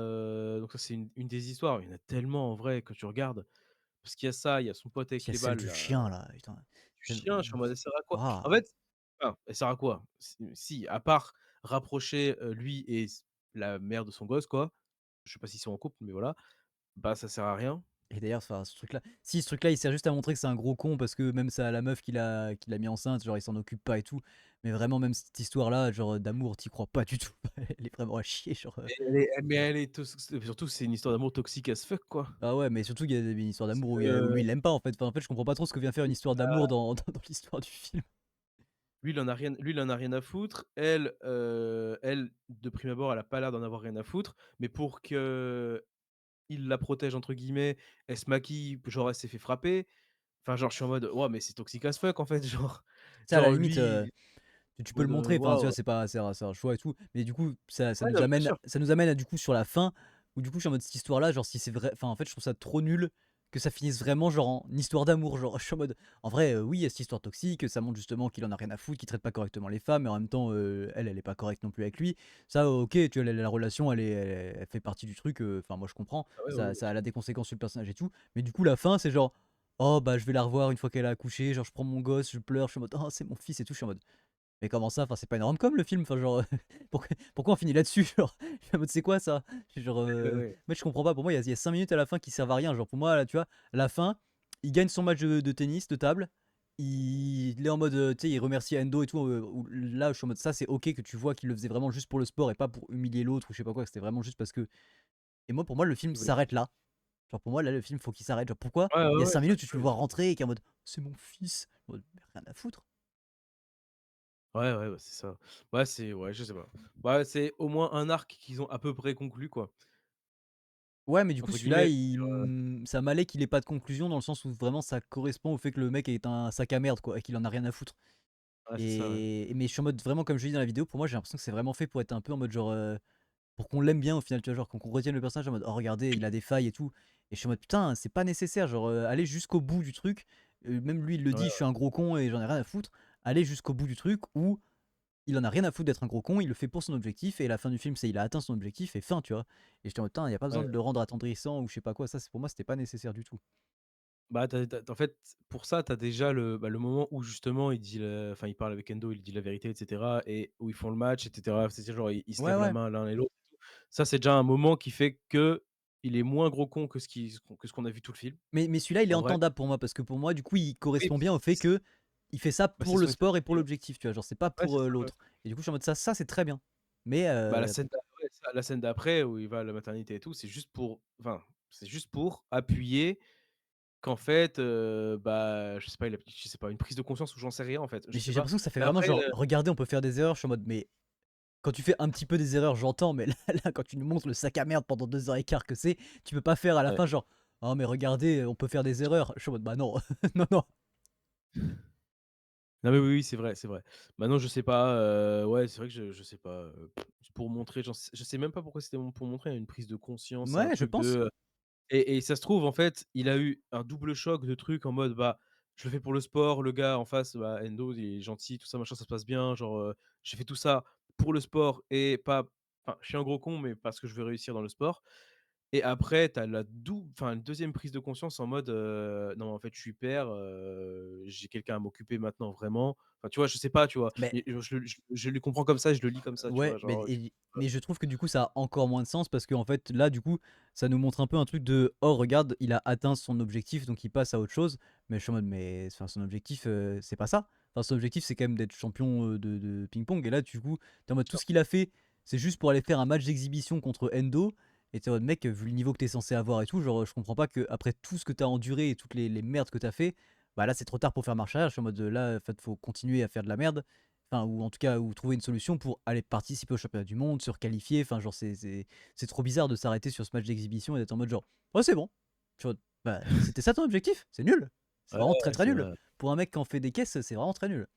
donc ça c'est une des histoires. Il y en a tellement en vrai quand tu regardes. Parce qu'il y a ça, il y a son pote Puis il avec y a les celle balles du là, chien, là. Putain. du chien, je suis en mode: «Elle sert à quoi?» En Waouh. fait, enfin, elle sert à quoi? Si, à part rapprocher, lui et la mère de son gosse quoi, je sais pas s'ils sont en couple, mais voilà, bah, ça sert à rien. Et d'ailleurs, enfin, ce truc-là, il sert juste à montrer que c'est un gros con parce que même ça, la meuf qui l'a mis enceinte, genre il s'en occupe pas et tout. Mais vraiment, même cette histoire-là, genre d'amour, t'y crois pas du tout. Elle est vraiment à chier, genre. Mais elle est surtout c'est une histoire d'amour toxique as fuck, quoi. Ah ouais, mais surtout qu'il y a une histoire Parce d'amour où, où que, lui il l'aime pas en fait. Enfin, en fait, je comprends pas trop ce que vient faire une histoire d'amour dans l'histoire du film. lui, il en a rien à foutre. Elle, de prime abord, elle a pas l'air d'en avoir rien à foutre, mais pour qu'il la «protège» entre guillemets, elle se maquille, genre elle s'est fait frapper. Enfin, genre, je suis en mode: «Waouh, mais c'est toxique as fuck, en fait», genre Ça, à la limite, lui, tu en peux le mode, montrer, enfin, tu vois, waouh. c'est un choix et tout. Mais du coup, ça Ouais, nous non, bien amène, sûr. ça nous amène à, du coup, sur la fin, où du coup, je suis en mode cette histoire-là, genre, si c'est vrai, enfin, en fait, je trouve ça trop nul que ça finisse vraiment, genre, en histoire d'amour. Genre, je suis en mode, en vrai, oui, il y a cette histoire toxique, ça montre justement qu'il en a rien à foutre, qu'il traite pas correctement les femmes, mais en même temps, elle est pas correcte non plus avec lui. Ça, ok, tu vois, la relation, elle fait partie du truc, enfin, moi, je comprends, Ah ouais, ouais, bien ça sûr. a des conséquences sur le personnage et tout. Mais du coup, la fin, c'est genre, oh, bah, je vais la revoir une fois qu'elle a accouché, genre, je prends mon gosse, je pleure, je suis en mode, oh, c'est mon fils et tout, je suis en mode, mais comment ça? Enfin, c'est pas une rom-com le film? Enfin, genre, pourquoi on finit là-dessus? Genre, je suis en mode, c'est quoi ça? Genre, Ouais, ouais. mec, je comprends pas. Pour moi, il y a 5 minutes à la fin qui servent à rien. Genre, pour moi, là, tu vois, à la fin, il gagne son match de tennis, de table. Il est en mode, tu sais, il remercie Endo et tout. Là, je suis en mode, ça, c'est ok que tu vois qu'il le faisait vraiment juste pour le sport et pas pour humilier l'autre ou je sais pas quoi. Que c'était vraiment juste parce que. Et moi, pour moi, le film Il voulait s'arrête là. Genre, pour moi, là, le film, faut qu'il s'arrête. Genre, pourquoi ouais, il y ouais, a ouais, 5 ça minutes où tu le vois rentrer et qui est en mode, c'est mon fils. En mode, mais rien à foutre. ouais, ouais, bah, c'est ça. Ouais, ouais, je sais pas. Ouais, c'est au moins un arc qu'ils ont à peu près conclu, quoi, Ouais, mais du coup, entre celui-là, guillemets. ça m'allait qu'il ait pas de conclusion dans le sens où vraiment ça correspond au fait que le mec est un sac à merde, quoi, et qu'il en a rien à foutre. Ouais, c'est ça, ouais. Mais je suis en mode vraiment, comme je dis dans la vidéo, pour moi, j'ai l'impression que c'est vraiment fait pour être un peu en mode genre, pour qu'on l'aime bien au final, tu vois, genre qu'on retienne le personnage en mode, oh regardez, il a des failles et tout. Et je suis en mode, putain, c'est pas nécessaire, genre, aller jusqu'au bout du truc. Même lui, il le dit, je Ouais, suis un gros con et j'en ai rien à foutre. Aller jusqu'au bout du truc où il en a rien à foutre d'être un gros con, il le fait pour son objectif, et la fin du film, c'est il a atteint son objectif, et fin, tu vois. Et j'étais en mode, putain, il n'y a pas besoin ouais. de le rendre attendrissant ou je sais pas quoi, ça, pour moi, c'était pas nécessaire du tout. Bah, en fait, pour ça, tu as déjà le moment où justement il dit enfin, il parle avec Endo, il dit la vérité et cetera et où ils font le match et cetera. C'est genre, ils se Ouais, lèvent la ouais. main l'un et l'autre et tout. Ça, c'est déjà un moment qui fait qu'il est moins gros con que ce qu'on a vu tout le film, Mais celui-là, il est en vrai. entendable pour moi, parce que pour moi, du coup, il Oui, correspond parce bien au que fait que il fait ça c'est pour le son état sport et pour d'esprit. l'objectif, tu vois. Genre, c'est pas Ouais, pour c'est ça, ouais. l'autre. Et du coup, je suis en mode, ça, c'est très bien. Mais, Bah, la scène d'après où il va à la maternité et tout, c'est juste pour enfin, c'est juste pour appuyer qu'en fait, bah, je sais pas, je sais pas, une prise de conscience ou j'en sais rien, en fait, je mais sais j'ai pas. l'impression que ça fait Mais vraiment après, genre, regardez, on peut faire des erreurs. Je suis en mode, mais quand tu fais un petit peu des erreurs, j'entends, mais là, quand tu nous montres le sac à merde pendant 2 heures et quart que c'est, tu peux pas faire à la ouais. fin, genre, oh, mais regardez, on peut faire des erreurs. Je suis en mode, bah non, non, non. Non mais oui, oui, c'est vrai, c'est vrai. Maintenant je sais pas, ouais, c'est vrai que je sais pas, pour montrer, je sais même pas pourquoi c'était pour montrer une prise de conscience, un Ouais, je truc pense. de, et ça se trouve, en fait, il a eu un double choc de trucs en mode, bah, je le fais pour le sport, le gars en face, bah, Endo, il est gentil, tout ça, machin, ça se passe bien, genre, j'ai fait tout ça pour le sport et pas enfin, je suis un gros con, mais parce que je veux réussir dans le sport. Et après, tu as une deuxième prise de conscience en mode, «Non, en fait, je suis père, j'ai quelqu'un à m'occuper maintenant vraiment». Enfin, tu vois? Je sais pas, tu vois? Mais Et je le comprends comme ça et je le lis comme ça, tu ouais, vois? Genre, mais je trouve que du coup, ça a encore moins de sens parce qu'en fait, là, du coup, ça nous montre un peu un truc de oh, regarde, il a atteint son objectif, donc il passe à autre chose. Mais je suis en mode, mais enfin, son objectif, c'est pas ça. Enfin, son objectif, c'est quand même d'être champion de ping-pong. Et là, du coup, t'es en mode tout ce qu'il a fait, c'est juste pour aller faire un match d'exhibition contre Endo. Et t'es en mode, mec, vu le niveau que t'es censé avoir et tout, genre, je comprends pas que après tout ce que t'as enduré et toutes les merdes que t'as fait, bah là, c'est trop tard pour faire marche arrière. Je suis en mode, là, en fait, faut continuer à faire de la merde. Enfin, ou en tout cas, ou trouver une solution pour aller participer au championnat du monde, se requalifier. Enfin, genre, c'est trop bizarre de s'arrêter sur ce match d'exhibition et d'être en mode genre, oh, c'est bon. Tu vois, bah, c'était ça ton objectif? C'est nul. C'est ouais, vraiment très ouais, très c'est nul. vrai, Pour un mec qui en fait des caisses, c'est vraiment très nul.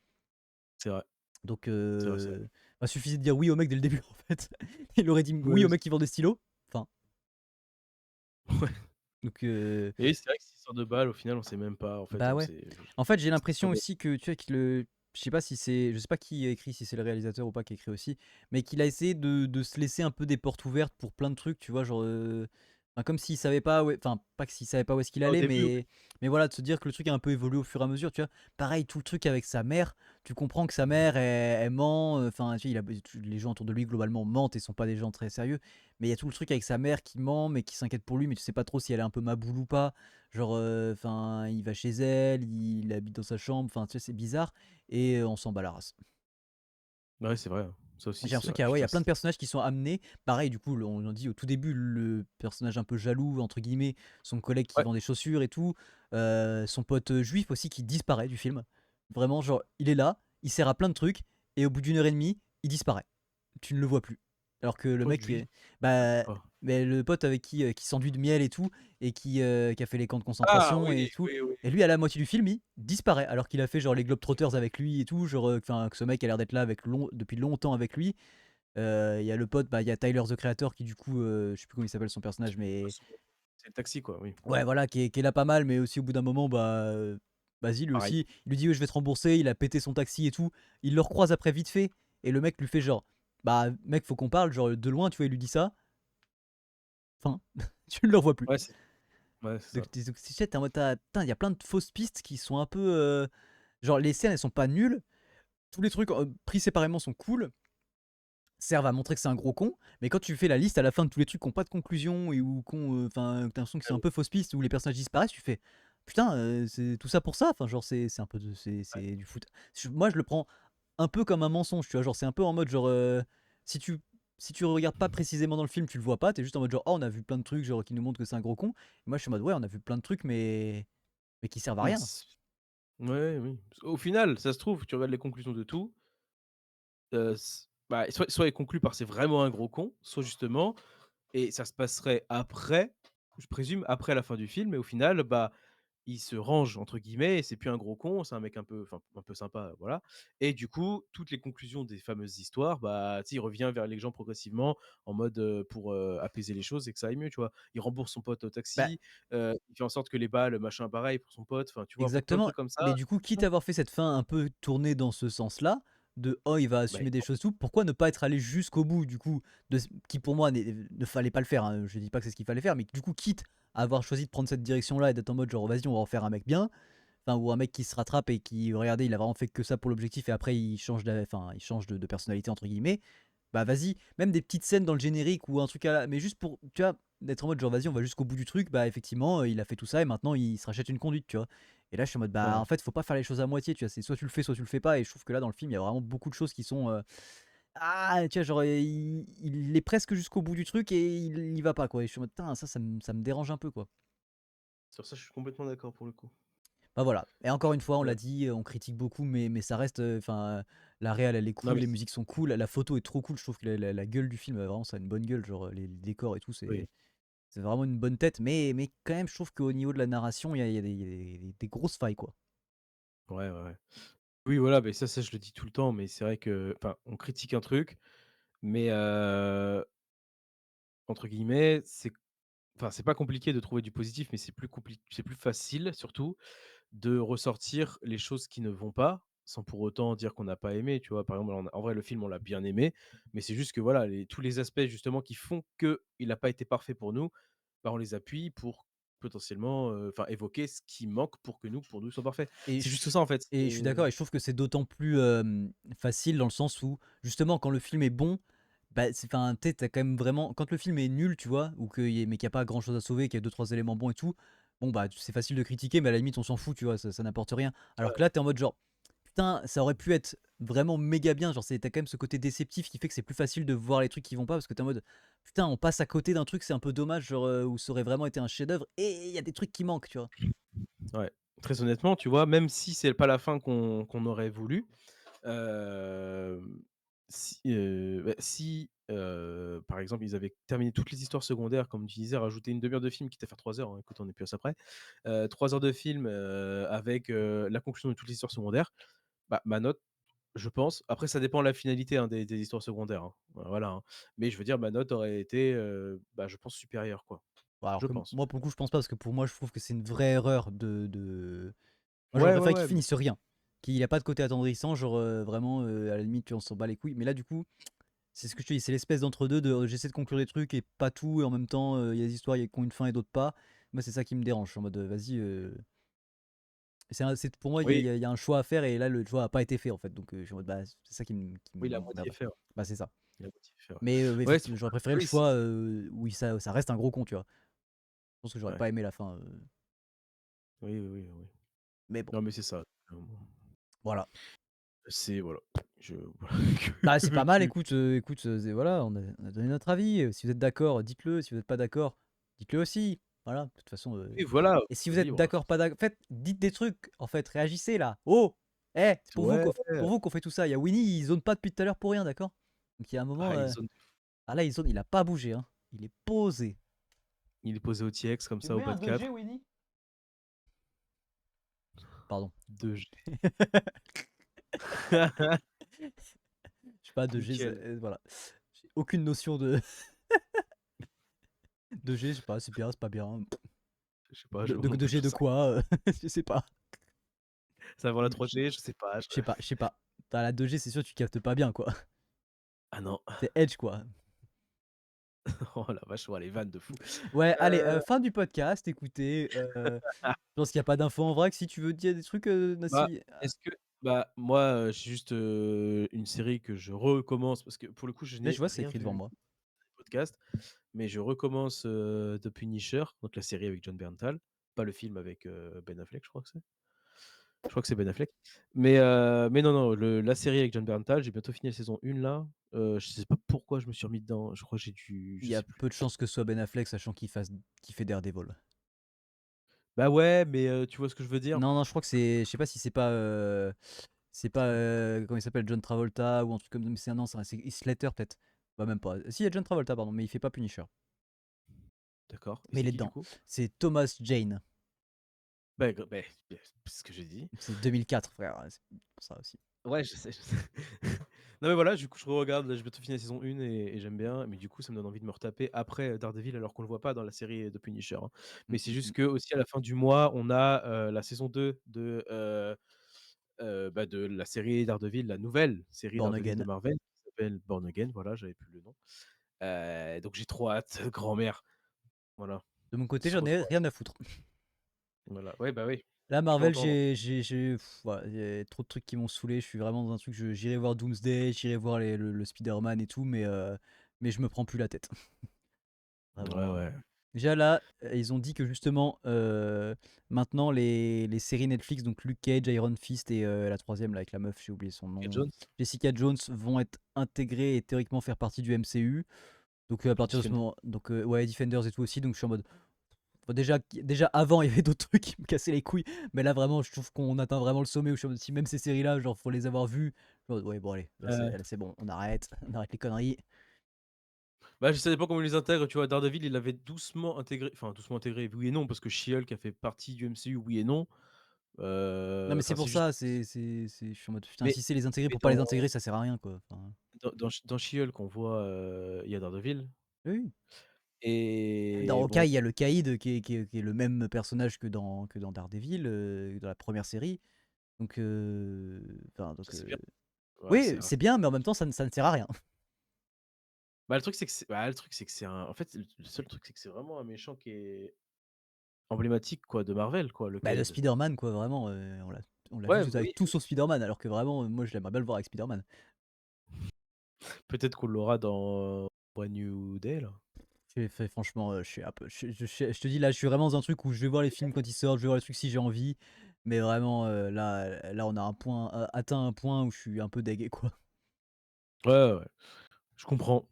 c'est vrai, Donc, c'est vrai, c'est vrai. bah, suffisait de dire oui au mec dès le début, en fait. Il aurait dit oui Ouais, au mec qui vend des stylos. Enfin, ouais. donc, Et c'est vrai que cette histoire de balle, au final, on sait même pas, en fait, bah on ouais. sait En fait, j'ai c'est pas l'impression bien. aussi que, tu vois, je sais pas si c'est, je sais pas qui a écrit, si c'est le réalisateur ou pas qui a écrit aussi, mais qu'il a essayé de se laisser un peu des portes ouvertes pour plein de trucs, tu vois, genre. Enfin, comme s'il savait pas où enfin, pas que s'il savait pas où est-ce qu'il Au allait, début, oui. mais voilà, de se dire que le truc a un peu évolué au fur et à mesure, tu vois? Pareil, tout le truc avec sa mère, tu comprends que sa mère, elle ment, enfin, tu sais, les gens autour de lui, globalement, mentent et sont pas des gens très sérieux. Mais il y a tout le truc avec sa mère qui ment, mais qui s'inquiète pour lui, mais tu sais pas trop si elle est un peu maboule ou pas. Genre, enfin, il va chez elle, il habite dans sa chambre, enfin, tu sais, c'est bizarre et on s'en bat la race. Bah, ouais, c'est vrai, hein. Ça aussi, J'ai c'est l'impression vrai. qu'il y a, ouais, il y Putain, a plein de personnages qui sont amenés. Pareil, du coup, on en dit au tout début, le personnage un peu jaloux, entre guillemets, son collègue qui ouais. vend des chaussures et tout, son pote juif aussi qui disparaît du film. Vraiment, genre, il est là, il sert à plein de trucs, et au bout d'une heure et demie, il disparaît. Tu ne le vois plus. Alors que le Pote mec, juif? Je connais bah, pas. mais le pote avec qui s'enduit de miel et tout, et qui a fait les camps de Ah concentration oui, et tout. oui, oui. Et lui, à la moitié du film, il disparaît, alors qu'il a fait genre les Globetrotters avec lui et tout, genre, enfin, que ce mec a l'air d'être là depuis longtemps avec lui. Il y a le pote, bah, il y a Tyler, the Creator qui du coup, je sais plus comment il s'appelle son personnage, mais C'est le taxi, quoi, oui. ouais, voilà, qui est là pas mal, mais aussi au bout d'un moment, bah, vas-y, lui Pareil. aussi, il lui dit: «Ouais, je vais te rembourser», il a pété son taxi et tout. Il le recroise après vite fait et le mec lui fait genre: «Bah, mec, faut qu'on parle», genre de loin, tu vois, il lui dit ça, fin, tu ne le revois plus. Ouais, c'est ça. Donc tu sais, tu en mode putain, il y a plein de fausses pistes qui sont un peu, genre les scènes, elles sont pas nulles, tous les trucs, pris séparément sont cool, servent à montrer que c'est un gros con, mais quand tu fais la liste à la fin de tous les trucs qui ont pas de conclusion et ou qu'on, enfin, tu l'impression que c'est Ouais, un oui. peu fausse piste où les personnages disparaissent, tu fais: «Putain, c'est tout ça pour ça?» Enfin, genre, c'est un peu de Ouais. c'est du foot. Moi, je le prends un peu comme un mensonge, tu vois? Genre, c'est un peu en mode genre, si tu si tu regardes pas précisément dans le film, tu le vois pas, tu es juste en mode genre: «Oh, on a vu plein de trucs, genre, qui nous montrent que c'est un gros con». Et moi, je suis en mode: «Ouais, on a vu plein de trucs, mais qui servent à Mais rien». c ouais, oui. Au final, ça se trouve, tu regardes les conclusions de tout, s bah, soit il conclut par: «C'est vraiment un gros con», soit justement et ça se passerait après, je présume, après la fin du film et au final, bah, il se «range» entre guillemets et c'est plus un gros con, c'est un mec un peu enfin, un peu sympa, voilà et du coup, toutes les conclusions des fameuses histoires, bah, tu sais, il revient vers les gens progressivement en mode, pour, apaiser les choses et que ça aille mieux, tu vois? Il rembourse son pote au Bah, taxi, il fait en sorte que les balles, machin, pareil pour son pote, enfin, tu vois? Plein de exactement, trucs comme ça. mais du coup, quitte à avoir fait cette fin un peu tournée dans ce sens-là, de «Oh, il va Bah, assumer des choses tout», pourquoi ne pas être allé jusqu'au bout du coup de ce qui pour moi ne fallait pas le faire, hein, je dis pas que c'est ce qu'il fallait faire, mais du coup, quitte à avoir choisi de prendre cette direction-là et d'être en mode genre: «Vas-y, on va en faire un mec bien», enfin ou un mec qui se rattrape et qui regardez, il a vraiment fait que ça pour l'objectif et après il change de «personnalité» entre guillemets, bah vas-y, même des petites scènes dans le générique ou un truc à la mais juste pour, tu vois, d'être en mode genre vas-y, on va jusqu'au bout du truc, bah effectivement, il a fait tout ça et maintenant il se rachète une conduite, tu vois? Et là je suis en mode bah en ouais. fait, faut pas faire les choses à moitié, tu vois? C'est soit tu le fais pas et je trouve que là dans le film, il y a vraiment beaucoup de choses qui sont, tu vois, genre, il est presque jusqu'au bout du truc et il y va pas quoi et je suis en mode: «Putain, ça me dérange un peu, quoi». Sur ça, je suis complètement d'accord pour le coup. Bah, voilà et encore une fois, on l'a Ouais. dit, on critique beaucoup mais ça reste, enfin, la réal, elle est Non cool, mais les c musiques sont cool, la photo est trop cool. Je trouve que la gueule du film, vraiment, ça a une bonne gueule, genre, les décors et tout, oui. c'est vraiment une bonne tête mais quand même, je trouve qu'au niveau de la narration, il y a des grosses failles, quoi. Ouais, ouais, ouais. Oui, voilà, mais ça, je le dis tout le temps, mais c'est vrai que enfin, on critique un truc, mais entre guillemets, c'est enfin, c'est pas compliqué de trouver du positif, mais c'est plus facile surtout de ressortir les choses qui ne vont pas, sans pour autant dire qu'on n'a pas aimé, tu vois? Par exemple, en vrai, le film, on l'a bien aimé, mais c'est juste que voilà, tous les aspects justement qui font qu'il n'a pas été parfait pour nous, bah, on les appuie pour potentiellement, enfin évoquer ce qui manque pour nous, soit parfait. Et C'est je juste ça en fait. et je suis d'accord et je trouve que c'est d'autant plus, facile dans le sens où, justement, quand le film est bon, bah, c'est enfin, tu sais, tu quand même vraiment quand le film est nul, tu vois? Ou qu'il y a pas grand chose à sauver, qu'il y a deux trois éléments bons et tout, bon, bah, c'est facile de critiquer, mais à la limite, on s'en fout, tu vois? Ça n'apporte rien. Alors que là, tu es en mode genre: «Putain, ça aurait pu être vraiment méga bien», genre, tu quand même ce côté déceptif qui fait que c'est plus facile de voir les trucs qui vont pas parce que tu es en mode: «Putain, on passe à côté d'un truc, c'est un peu dommage», genre, où ça aurait vraiment été un chef-d'œuvre et il y a des trucs qui manquent, tu vois? Ouais. Très honnêtement, tu vois, même si c'est pas la fin qu'on aurait voulu, si, par exemple, ils avaient terminé toutes les histoires secondaires, comme tu disais, rajouter une demi heure de film, quitte à faire 3 heures, hein, écoute, on est plus à ça près. 3 heures de film, avec, la conclusion de toutes les histoires secondaires, bah, ma note, je pense après ça dépend de la finalité, hein, des histoires secondaires, hein, voilà, hein, mais je veux dire ma note aurait été, bah, je pense supérieure, quoi. Bah, alors Je que pense. moi, pour le coup, je pense pas parce que pour moi, je trouve que c'est une vraie erreur moi, j'aurais Ouais, ouais, préféré qu'il ouais, finisse rien, qu'il y a pas de côté attendrissant, genre, vraiment, à la limite, tu on s'en bat les couilles. Mais là, du coup, c'est ce que je te dis, c'est l'espèce d'entre-deux de j'essaie de conclure des trucs et pas tout, et en même temps, il y a des histoires qui ont une fin et d'autres pas. Moi, c'est ça qui me dérange. Je suis en mode, vas-y, pour moi, Oui, il y a un choix à faire et là, le choix a pas été fait en fait. Donc, je suis en mode, bah, c'est ça qui oui, la moitié est m'emmerde. fait, ouais. Bah, c'est ça. La moitié est fait, ouais. Mais Ouais, c'est effectivement, pour j'aurais ça. préféré le Oui, c'est choix où ça reste un gros con, tu vois. Je pense que j'aurais ouais. pas aimé la fin. Oui, oui, oui, oui. Mais bon, Non, mais c'est ça. voilà. C'est voilà. Je voilà, Bah, que c'est pas mal, veux-tu? écoute, voilà, on a donné notre avis. Si vous êtes d'accord, dites-le. Si vous êtes pas d'accord, dites-le aussi. Voilà, de toute façon. Oui, voilà, Et si faut vous êtes libre. d'accord, pas d'accord, en fait, dites des trucs. En fait, réagissez là. Oh, c'est Ouais. pour vous qu'on fait tout ça. Il y a Winnie, il zone pas depuis tout à l'heure pour rien, d'accord? Donc il y a un moment. Ah, ils ont Ah là, il zone, il a pas bougé, hein. Il est posé. il est posé au TX comme Tu ça me au mets bas un de 2G, 4. Winnie? Pardon. 2G. Je sais pas, 2G, Nickel. voilà. J'ai aucune notion de 2G, je sais pas, c'est bien, c'est pas bien. Je sais pas, je non De plus, G j'en de sais rien. quoi? Je sais pas. Ça va avoir la 3G, je sais pas, Je sais pas, je sais pas. T'as la 2G, c'est sûr, tu captes pas bien, quoi. ah non. C'est Edge, quoi. Oh la vache, ouais, les vannes de fou. Ouais, allez, Heu, fin du podcast. Écoutez, je pense qu'il y a pas d'infos en vrai. Que si tu veux dire des trucs, bah, Nassi, est-ce que bah, moi, j'ai juste, une série que je recommence parce que pour le coup, je là, je n'ai vois, c'est rien écrit devant vu moi. podcast, mais je recommence, The Punisher, donc la série avec John Bernthal, pas le film avec, Ben Affleck, je crois que c'est. Je crois que c'est Ben Affleck. Mais non, non, la série avec John Bernthal, j'ai bientôt fini la saison 1 là. Je sais pas pourquoi je me suis remis dedans. Je crois que j'ai dû Il je y a sais plus. peu de chances que ce soit Ben Affleck, sachant qu'il fait Daredevil. Bah ouais, mais tu vois ce que je veux dire? Non, non, je crois que c'est. Je sais pas si c'est pas. Comment il s'appelle? John Travolta ou un truc comme ça. Mais c'est un nom, c'est Heath Slater peut-être. Bah, même pas. Si, il y a John Travolta, pardon, mais il fait pas Punisher. D'accord, et Mais il c'est est qui du dedans. coup? C'est Thomas Jane. Beh, c'est ce que j'ai dit. C'est 2004, frère. C'est pour ça aussi. Ouais, je sais, je sais. Non mais voilà, du coup, je regarde, là, j'ai bientôt fini la saison 1 et j'aime bien, mais du coup, ça me donne envie de me retaper après Daredevil alors qu'on le voit pas dans la série de Punisher, hein. Mm, Mais c'est mm, juste mm. qu'aussi à la fin du mois, on a, la saison 2 bah, de la série Daredevil, la nouvelle série Born Daredevil de Again. Marvel qui s'appelle Born Again, voilà, j'avais plus le nom. Donc j'ai trop hâte, grand-mère, voilà, De mon côté, j'en trop, ai trop hâte. rien à foutre. Voilà, ouais, bah, oui, Là, je Marvel, l'entends. voilà, il y a trop de trucs qui m'ont saoulé. Je suis vraiment dans un truc. J'irai voir Doomsday, j'irai voir le Spider-Man et tout, mais je me prends plus la tête. Ouais, Vraiment. ouais. Déjà là, ils ont dit que justement, maintenant les séries Netflix, donc Luke Cage, Iron Fist et la troisième là avec la meuf, j'ai oublié son Et nom, Jones? Jessica Jones, vont être intégrées et théoriquement faire partie du MCU. Donc à partir de ce Defender. moment, donc ouais, Defenders et tout aussi. Donc je suis en mode, bon, déjà avant il y avait d'autres trucs qui me cassaient les couilles, mais là vraiment je trouve qu'on atteint vraiment le sommet où je suis en mode, si même ces séries là, genre faut les avoir vues. Je suis en mode, ouais bon allez, Ouais. là, c'est bon, on arrête, on arrête les conneries. Bah, ça dépend comment ils les intègrent, tu vois? Daredevil, il l'avait doucement intégré, enfin doucement intégré, oui et non, parce que She-Hulk a fait partie du MCU, oui et non. Non mais c'est Enfin, pour c'est juste ça, je suis en mode putain, mais si c'est les intégrer mais pour pas les intégrer, ça sert à rien quoi. Enfin, dans She-Hulk, on voit, il y a Daredevil oui. Même dans et Hawkeye, bon, il y a le Caïd qui est le même personnage que dans Daredevil, dans la première série. Donc, enfin, ça c'est bien. Ouais, oui, c'est c'est bien, mais en même temps, ça ne sert à rien. bah, le truc c'est que c'est un en fait, le seul truc, c'est que c'est vraiment un méchant qui est emblématique, quoi, de Marvel, quoi, le Bah, le Kaïd. Spider-Man, quoi, vraiment, on l'a Ouais, vu bah, oui, avec tout sauf Spider-Man, alors que vraiment, moi, je l'aimerais bien le voir avec Spider-Man. peut-être qu'on l'aura dans Brand New Day, là. Franchement, je suis un peu. Je te dis, là, je suis vraiment dans un truc où je vais voir les films quand ils sortent, je vais voir les trucs si j'ai envie. Mais vraiment, là, on a atteint un point où je suis un peu dégué, quoi. Ouais, ouais, ouais. Je comprends,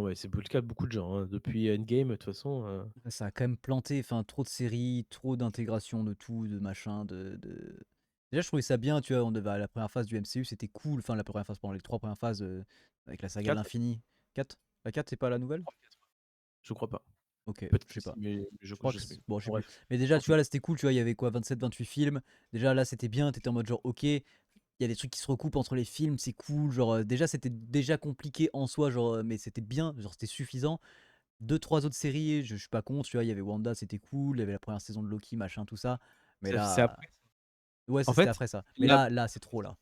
ouais, c'est le cas de beaucoup de gens, hein. Depuis Endgame, de toute façon, Ça a quand même planté, enfin, trop de séries, trop d'intégration de tout, de machin, Déjà, je trouvais ça bien, tu vois, on devait à la première phase du MCU, c'était cool. Enfin, la première phase, pendant les trois premières phases, avec la saga de 4, l'infini. 4. La 4, c'est pas la nouvelle? je crois pas. Ok, Peut-être je que sais si, pas. mais Je crois je que sais plus. bon, je sais plus. Bref, Mais déjà, tu vois, là, c'était cool, tu vois, il y avait quoi, 27-28 films. Déjà, là, c'était bien, t'étais en mode genre, ok, il y a des trucs qui se recoupent entre les films, c'est cool. Genre, déjà, c'était déjà compliqué en soi, genre, mais c'était bien, genre, c'était suffisant. Deux, trois autres séries, je suis pas contre, tu vois, il y avait Wanda, c'était cool, il y avait la première saison de Loki, machin, tout ça. Mais c'est là, après. ouais, En c'était fait, après ça. Mais là là, c'est trop, là.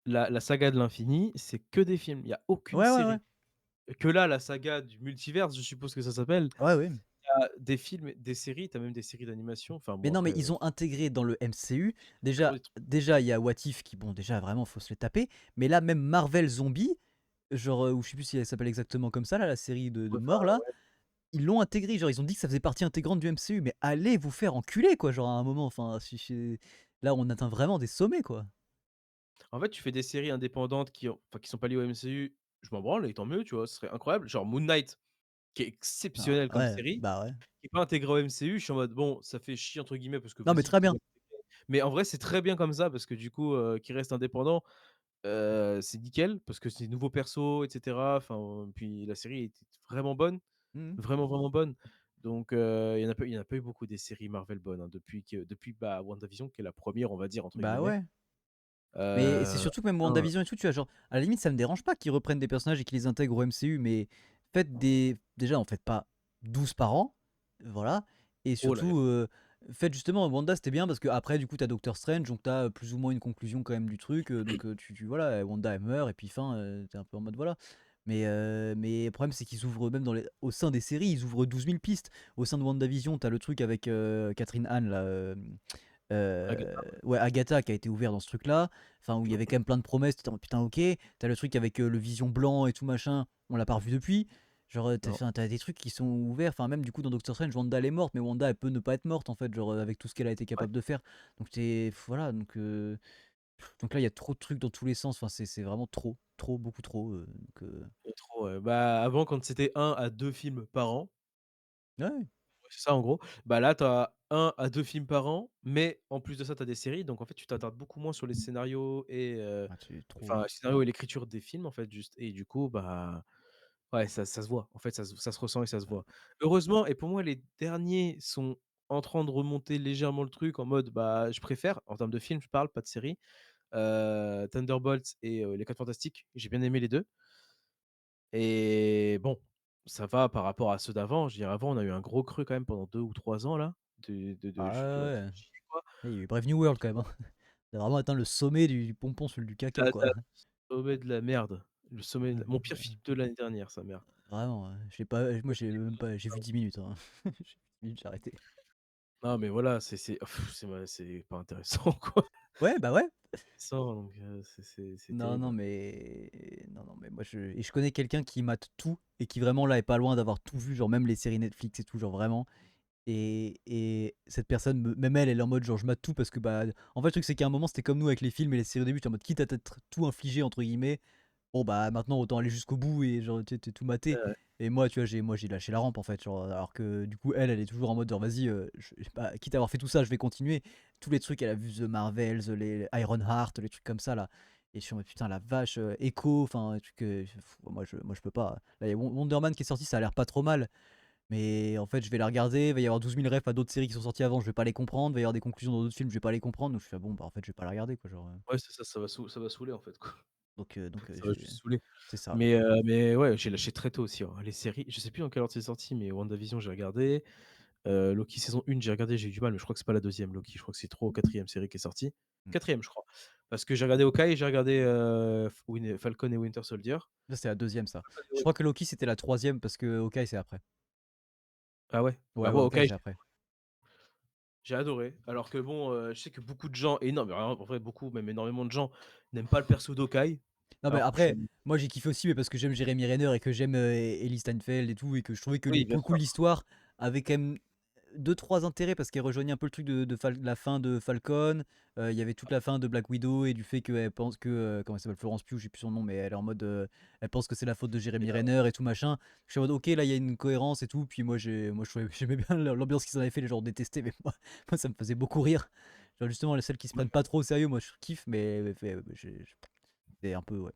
la saga de l'infini, c'est que des films, il y a aucune Ouais, ouais, ouais. série. Que là, la saga du multiverse, je suppose que ça s'appelle, Ouais, ouais. il y a des films, des séries, tu as même des séries d'animation, enfin Mais bon non, mais après, ils ont intégré dans le MCU, tellement déjà des trucs. déjà il y a What If qui bon déjà vraiment faut se les taper, mais là même Marvel Zombie, genre, ou je sais plus si elle s'appelle exactement comme ça là, la série de Ouais, morts enfin, là, ouais. ils l'ont intégré, genre ils ont dit que ça faisait partie intégrante du MCU, mais allez vous faire enculer quoi, genre à un moment, enfin si c'est là on atteint vraiment des sommets quoi. En fait, tu fais des séries indépendantes qui sont pas liées au MCU, je m'en branle et tant mieux, tu vois? Ce serait incroyable. Genre Moon Knight, qui est Ah exceptionnel comme ouais, série, bah ouais. qui est pas intégré au MCU, je suis en mode: «Bon, ça fait chier» entre guillemets parce que Non mais vas-y, très pourquoi bien. mais en vrai, c'est très bien comme ça parce que du coup, qu'il reste indépendant, c'est nickel parce que c'est des nouveaux persos et cetera. Enfin, puis la série était vraiment bonne, Mmh. vraiment, vraiment bonne. Donc il y en a pas eu beaucoup des séries Marvel bonnes, hein, depuis, bah, WandaVision qui est la première, on va dire entre Bah guillemets. ouais. Mais c'est Heu, surtout que même non, WandaVision et tout, tu vois? Genre, à la limite, ça me dérange pas qu'ils reprennent des personnages et qu'ils les intègrent au MCU, mais faites des déjà, en faites pas 12 par an, voilà et oh là là. surtout, faites justement Wanda, c'était bien parce qu'après, du coup, tu as Doctor Strange, donc tu as plus ou moins une conclusion quand même du truc, donc tu voilà, Wanda, elle meurt et puis fin, tu es un peu en mode voilà. Mais le problème, c'est qu'ils ouvrent même au sein des séries, ils ouvrent 12 000 pistes. Au sein de WandaVision, tu as le truc avec, Catherine Hahn là, Agatha, ouais, Agatha qui a été ouvert dans ce truc-là, enfin où il y avait quand même plein de promesses, tu en «Putain OK». T'as le truc avec, le Vision blanc et tout machin, on l'a pas revu depuis. Genre, tu non. as des trucs qui sont ouverts, enfin même du coup dans Doctor Strange, Wanda elle est morte, mais Wanda elle peut ne pas être morte en fait, genre, avec tout ce qu'elle a été Ouais, capable de faire. Donc voilà, donc là il y a trop de trucs dans tous les sens, enfin c'est vraiment trop, trop, beaucoup trop, donc trop, ouais. Bah, avant quand c'était 1 à 2 films par an, ouais. ouais, c'est ça en gros, bah, là tu as 1 à 2 films par an, mais en plus de ça, tu as des séries, donc en fait, tu t'attardes beaucoup moins sur les scénarios et Ah c'est trop. enfin, les scénarios et l'écriture des films en fait juste et du coup, bah, ouais, ça se voit. En fait, ça se ressent et ça se Ouais. voit. Heureusement et pour moi, les derniers sont en train de remonter légèrement le truc en mode, bah, je préfère, en termes de films, je parle, pas de séries, Thunderbolts et Les 4 Fantastiques, j'ai bien aimé les 2. Et bon, ça va par rapport à ceux d'avant. Je dirais avant, on a eu un gros creux quand même pendant 2 ou 3 ans là, de Ah de la ouais, ouais. trilogie quoi. Il y a eu Brave New World quand même, hein. Tu vraiment atteint le sommet du pompon sur du caca Tu quoi. as le sommet de la merde, le sommet de Ouais, la mon pire ouais. film de l'année dernière, sa mère. Vraiment, j'ai pas moi Ouais, j'ai même pas j'ai vu 10 minutes, hein. J'ai vu 10 minutes, j'ai arrêté. non mais voilà, c'est pas intéressant quoi. Ouais, bah, ouais. Intéressant donc c'est Non, non, terrible. mais non, non, mais moi je connais quelqu'un qui mate tout et qui vraiment là est pas loin d'avoir tout vu, genre même les séries Netflix et tout, genre vraiment et cette personne même elle, elle est en mode genre je mate tout parce que, bah, en fait le truc c'est qu'à un moment c'était comme nous avec les films et les séries au début, tu es en mode quitte à t'être tout «infligé» entre guillemets. Bon, bah, maintenant autant aller jusqu'au bout et genre tu tout maté Ouais, ouais. et moi, tu vois, j'ai lâché la rampe en fait, genre, alors que du coup elle, elle est toujours en mode genre: «Vas-y, bah, quitte à avoir fait tout ça, je vais continuer». Tous les trucs, elle a vu The Marvels, les Ironheart, les trucs comme ça là et je suis en mode: «Putain la vache, Echo», enfin, des trucs, moi je peux pas. Là, il y a Wonder Man qui est sorti, ça a l'air pas trop mal, mais en fait, je vais la regarder, il va y avoir 12 000 refs à d'autres séries qui sont sorties avant, je vais pas les comprendre, il va y avoir des conclusions dans d'autres films, je vais pas les comprendre, donc je suis là: «Bon, bah, en fait, je vais pas la regarder quoi», genre, Ouais, c'est ça, ça va saouler en fait quoi. Ça va j'ai juste saouler. c'est ça. Mais ouais, j'ai lâché très tôt aussi, hein. Les séries, je sais plus dans quelle ordre c'est sorti, mais WandaVision, j'ai regardé. Loki saison 1, j'ai regardé, j'ai eu du mal, mais je crois que c'est pas la deuxième Loki, je crois que c'est 3 ou 4e série qui est sortie. Mmh. 4e je crois. Parce que j'ai regardé Hawkeye et j'ai regardé, Falcon et Winter Soldier. Ça, c'est la deuxième ça. Falcon et Je Win crois que Loki, c'était la troisième parce que Hawkeye, c'est après. Ah ouais? Ouais, Bah ouais, moi Hawkeye, Hawkeye, c'est après. j'ai adoré. Alors que bon, je sais que beaucoup de gens en vrai beaucoup, même énormément de gens n'aiment pas le perso d'Hawkeye. Non, mais Alors que je après, suis moi, j'ai kiffé aussi, mais parce que j'aime Jeremy Renner et que j'aime, Hailee Steinfeld et tout et que je trouvais que oui, pour bien le coup, sûr. l'histoire avait quand même deux trois intérêts parce qu'elle rejoignait un peu le truc la fin de Falcon. Il y avait toute la fin de Black Widow et du fait qu'elle pense que, comment elle s'appelle? Florence Pugh, j'ai plus son nom, mais elle est en mode, elle pense que c'est la faute de Et Jeremy Renner et tout machin. Je suis en mode: «OK, là, il y a une cohérence et tout». Puis moi, je trouvais j'aimais bien l'ambiance qu'ils en avaient fait, les gens détestaient, mais moi, ça me faisait beaucoup rire. Genre justement, les celles qui se prennent pas trop au sérieux, moi, je kiffe, mais c'est un peu, ouais.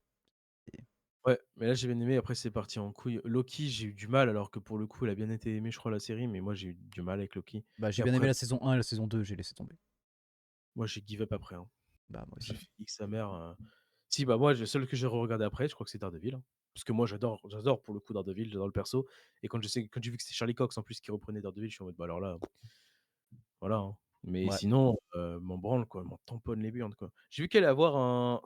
ouais, mais là j'ai bien aimé, après c'est parti en couille. Loki, j'ai eu du mal alors que pour le coup, elle a bien été aimée, je crois, la série, mais moi j'ai eu du mal avec Loki Bah, et j'ai bien aimé après, la saison 1 et la saison 2, j'ai laissé tomber. moi j'ai give up après, hein. Bah, moi J'ai aussi. fait X sa mère, si, bah, moi, le seul que j'ai re-regardé après, je crois que c'est Daredevil, hein. Parce que moi j'adore pour le coup Daredevil, j'adore le perso et quand j'ai vu que c'était Charlie Cox en plus qui reprenait Daredevil, je suis en mode: «Bah, alors là, voilà, hein». Mais Ouais. sinon, m'en branle quoi, m'en tamponne les burnes quoi. J'ai vu qu'elle allait avoir un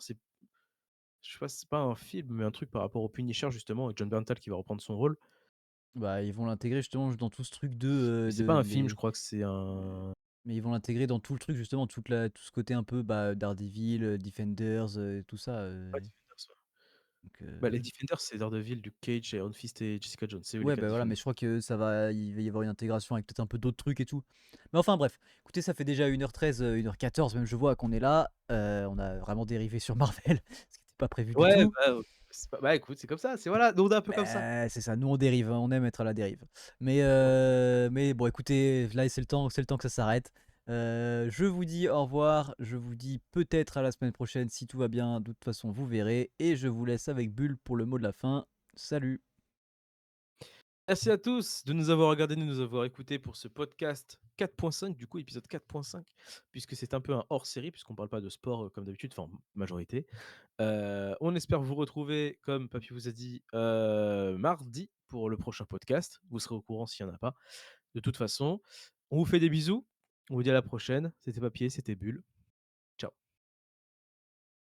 Je sais pas si c'est pas un film, mais un truc par rapport au Punisher justement, avec John Bernthal qui va reprendre son rôle. Bah, ils vont l'intégrer justement dans tout ce truc Mais c'est pas de un film, je les crois que c'est un mais ils vont l'intégrer dans tout le truc justement, tout ce côté un peu, bah, Daredevil, Defenders, tout ça, ouais, Defenders, ouais. donc Bah, les Defenders, c'est Daredevil, Luke Cage, Iron Fist et Jessica Jones. C'est eux les ouais, 4 bah, voilà, mais Defenders. je crois que il va y avoir une intégration avec peut-être un peu d'autres trucs et tout. Mais enfin bref, écoutez, ça fait déjà 1h13, 1h14 même je vois qu'on est là, on a vraiment dérivé sur Marvel, ce qui était pas prévu du Ouais, tout. c'est pas bah, écoute, c'est comme ça, c'est voilà, nous on est un peu comme ça. C'est ça, nous on dérive, hein, on aime être à la dérive. Mais bon écoutez, là c'est le temps que ça s'arrête. Je vous dis au revoir, je vous dis peut-être à la semaine prochaine si tout va bien, de toute façon vous verrez et je vous laisse avec Bulle pour le mot de la fin. Salut! Merci à tous de nous avoir regardés, de nous avoir écoutés pour ce podcast 4.5, du coup, épisode 4.5, puisque c'est un peu un hors-série, puisqu'on parle pas de sport, comme d'habitude, enfin, majorité. On espère vous retrouver, comme Papy vous a dit, mardi pour le prochain podcast. Vous serez au courant s'il y en a pas. De toute façon, on vous fait des bisous. On vous dit à la prochaine. C'était Papier, c'était Bulle.